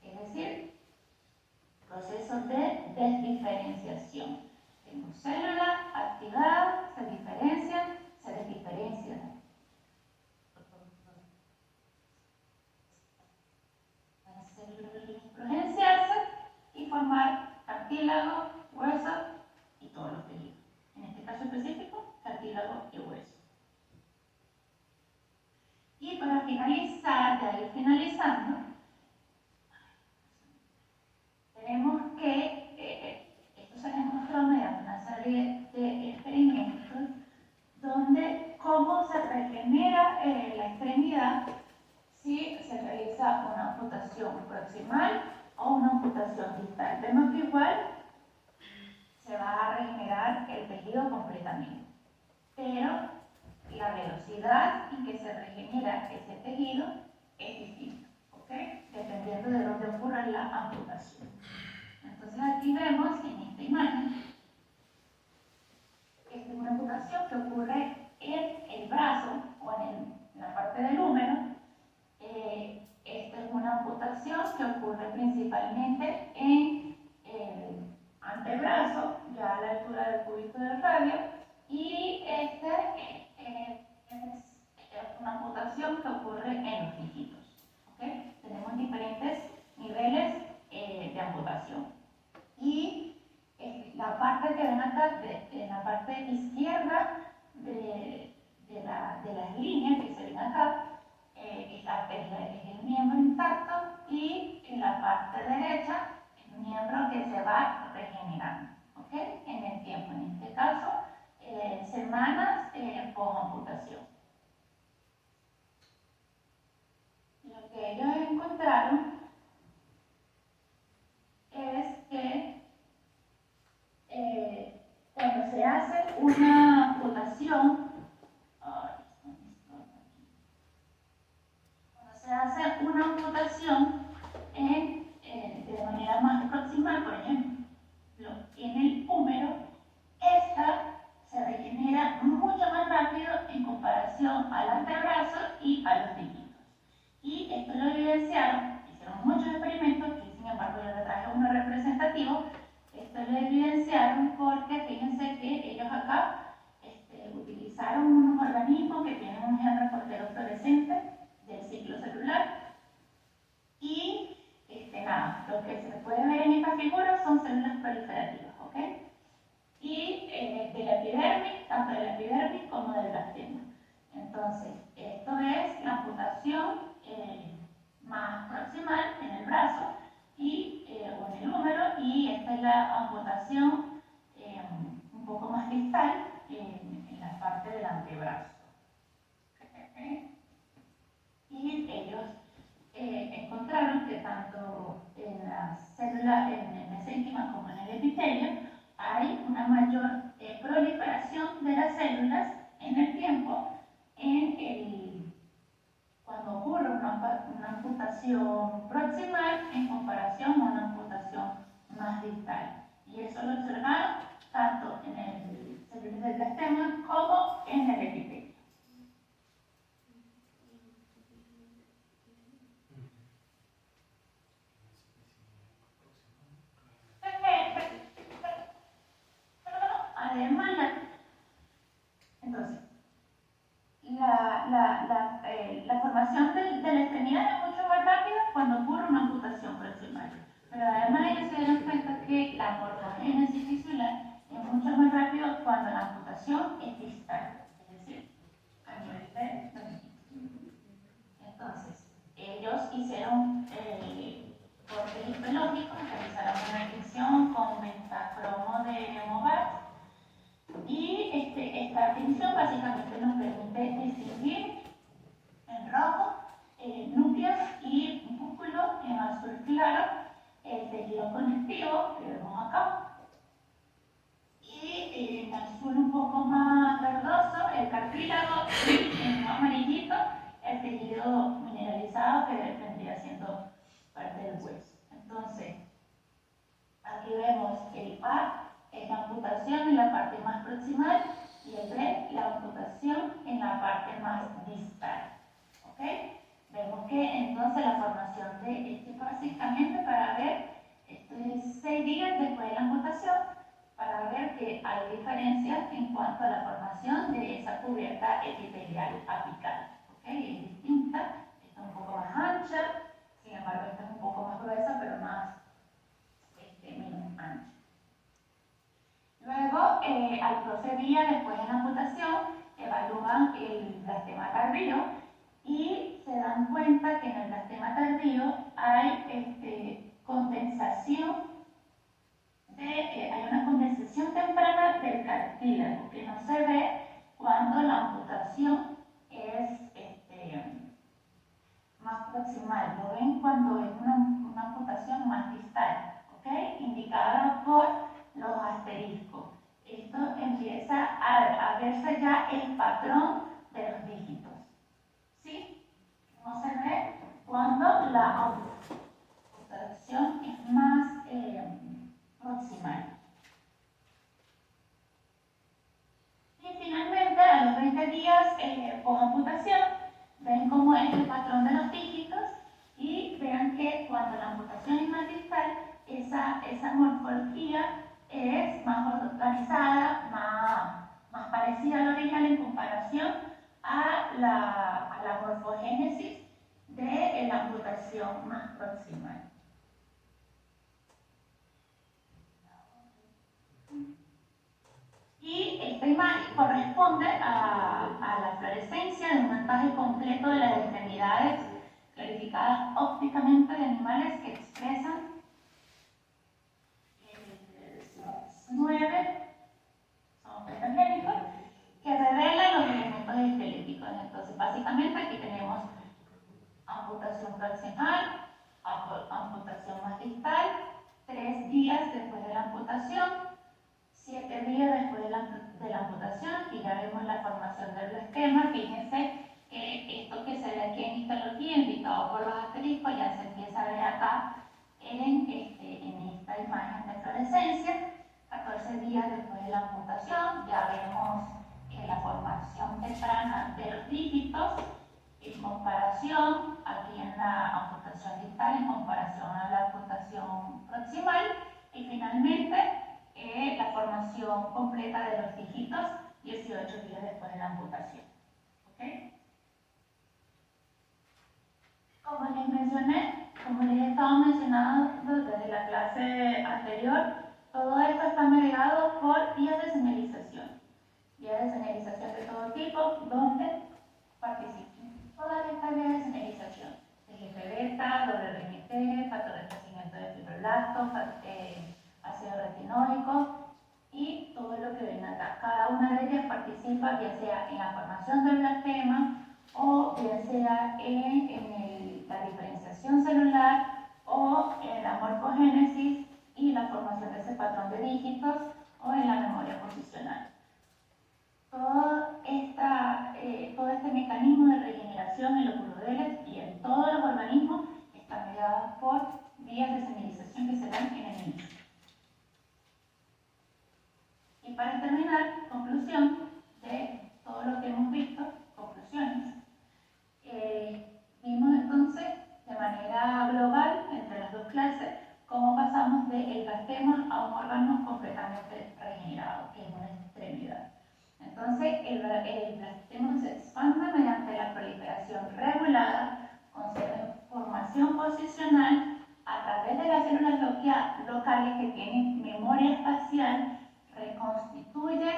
es decir, procesos de desdiferenciación. Tengo células activadas, se diferencian, se desdiferencian. Las células progenciarse y formar cartílago, hueso y todos los tejidos. En este caso específico, cartílago y hueso. Y para finalizar, ya ir finalizando, tenemos que esto se demostró mediante una serie de experimentos donde cómo se regenera la extremidad si se realiza una amputación proximal o una amputación distal. Vemos que igual se va a regenerar el tejido completamente, pero la velocidad en que se regenera ese tejido es distinta, ¿ok? Dependiendo de dónde ocurra la amputación. Entonces aquí vemos en esta imagen una amputación que ocurre en el brazo o en la parte del húmero. Esta es intacto y en la parte derecha el miembro que se va regenerando, ¿ok? En el tiempo, en este caso, semanas post-amputación. Lo que ellos encontraron es que cuando se hace una amputación, de manera más proximal, por ejemplo, en el húmero, esta se regenera mucho más rápido en comparación al antebrazo y a los dígitos. Y esto lo evidenciaron, hicieron muchos experimentos, y sin embargo yo les traje uno representativo. Esto lo evidenciaron porque fíjense que ellos acá utilizaron unos organismos que tienen un gen reportero fluorescente del ciclo celular. Y nada, lo que se puede ver en esta figura son células proliferativas, ¿ok? Y de la epidermis, tanto de la epidermis como del blastema. Entonces, esto es la amputación más proximal en el brazo o en el húmero, y esta es la amputación un poco más distal en la parte del antebrazo. ¿Okay? Y ellos encontraron que tanto en las células, en el mesénquima como en el epitelio, hay una mayor proliferación de las células en el tiempo cuando ocurre una amputación proximal en comparación a una amputación más distal. Y eso lo observaron tanto en el células del blastema como en el epitelio. Además, entonces, la formación de la extremidad es mucho más rápida cuando ocurre una amputación proximal. Pero además ellos se dieron cuenta que la morfogénesis tisular es mucho más rápido cuando la amputación es distal, es decir, a nivel de longitud. Entonces, ellos hicieron cortes histológicos, realizaron una tinción con metacromo de Movart. Y esta tinción básicamente nos permite distinguir en rojo núcleos y músculos, en azul claro el tejido conectivo que vemos acá, y en azul un poco más verdoso el cartílago, y en amarillito el tejido mineralizado que vendría siendo parte del hueso. Entonces, aquí vemos el A es la amputación en la parte más proximal y el B, la amputación en la parte más distal. ¿Ok? Vemos que entonces la formación de este básicamente para ver, esto es 6 días después de la amputación, para ver que hay diferencias en cuanto a la formación de esa cubierta epitelial apical. ¿Ok? Es distinta, esta es un poco más ancha, sin embargo esta es un poco más gruesa, pero menos ancha. Luego, al profe Villa, después de la amputación, evalúan el blastema tardío y se dan cuenta que en el blastema tardío hay condensación, hay una condensación temprana del cartílago que no se ve cuando la amputación es más proximal. Lo ven cuando es una amputación más distal, ¿ok? Indicada por los asteriscos. Esto empieza a verse ya el patrón de los dígitos. ¿Sí? No se ve cuando la amputación es más proximal. Y finalmente, a los 20 días post-amputación, ven cómo es el patrón de los dígitos y vean que cuando la amputación es más distal, esa morfología es más organizada, más parecida al original en comparación a la morfogénesis de la amputación más proximal. Y esta imagen corresponde a la fluorescencia de un montaje completo de las extremidades clarificadas ópticas únicamente de animales que expresan 9 son transgénicos, que revelan los elementos esqueléticos. Entonces, básicamente aquí tenemos amputación proximal, amputación más distal, 3 días después de la amputación, 7 días después de la amputación, y ya vemos la formación del esquema. Fíjense que esto que se ve aquí en histología, indicado por los asteriscos, ya se empieza a ver acá en esta imagen de fluorescencia. 14 días después de la amputación, ya vemos la formación temprana de los dígitos, en comparación, aquí en la amputación distal, en comparación a la amputación proximal, y finalmente la formación completa de los dígitos 18 días después de la amputación. ¿Okay? Como les mencioné, como les he estado mencionando desde la clase anterior, todo esto está mediado por vías de señalización. Vías de señalización de todo tipo, donde participan todas estas vías de señalización. TGF-beta, WNT, factor de crecimiento de fibroblastos, ácido retinóico y todo lo que ven acá. Cada una de ellas participa ya sea en la formación del blastema o bien sea en la diferenciación celular o en la morfogénesis y la formación de ese patrón de dígitos o en la memoria posicional. Todo este mecanismo de regeneración en los urodeles y en todos los organismos está mediado por vías de señalización que se dan en el nicho. Y para terminar, conclusión de todo lo que hemos visto, conclusiones. Vimos entonces de manera global entre las dos clases cómo pasamos del blastema a un órgano completamente regenerado, que es una extremidad. Entonces, el blastema se expande mediante la proliferación regulada, con formación posicional, a través de las células locales que tienen memoria espacial, reconstituye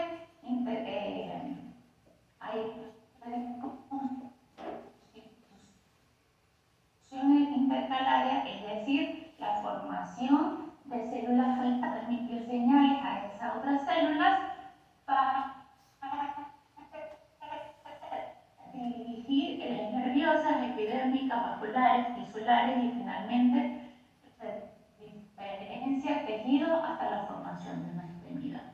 intercalaria, es decir, la formación de células para transmitir señales a esas otras células para dirigir nerviosas, epidérmicas, vasculares, tisulares y finalmente diferencia tejido hasta la formación de una extremidad.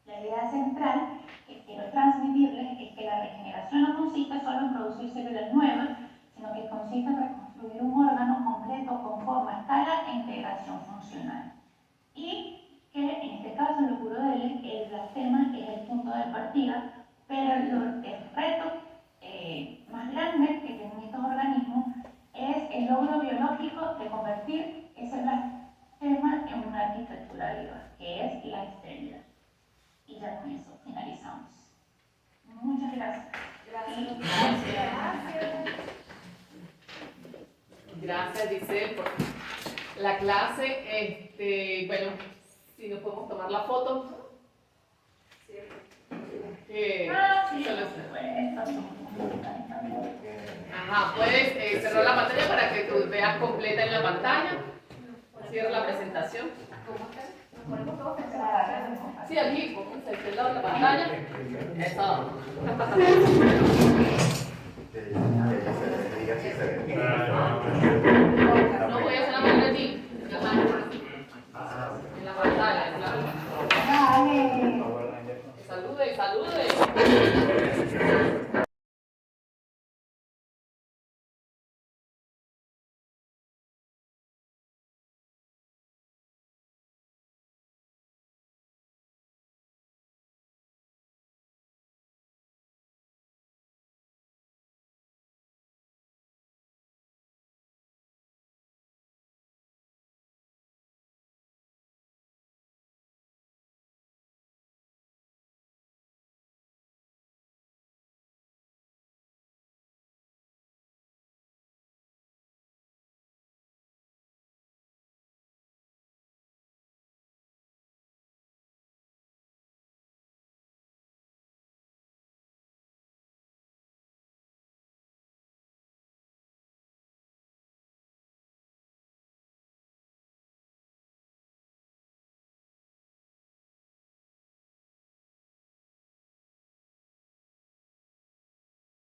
La idea central que quiero transmitirles es que la regeneración no consiste solo en producir células nuevas, sino que consiste en reconstruir un órgano completo con forma, escala e integración funcional. Y que en este caso en los urodeles el blastema es el punto de partida, pero el reto más grande que tienen estos organismos es el logro biológico de convertir ese blastema en una arquitectura viva, que es la extremidad. Y ya con eso finalizamos. Muchas gracias. Gracias, Giselle, por la clase. Bueno, si nos podemos tomar la foto. Ajá, puedes cerrar la pantalla para que tú veas completa en la pantalla. Cierra la presentación. Sí, aquí, pónganse a este lado de la pantalla. Eso. Que ella se diga si se ve.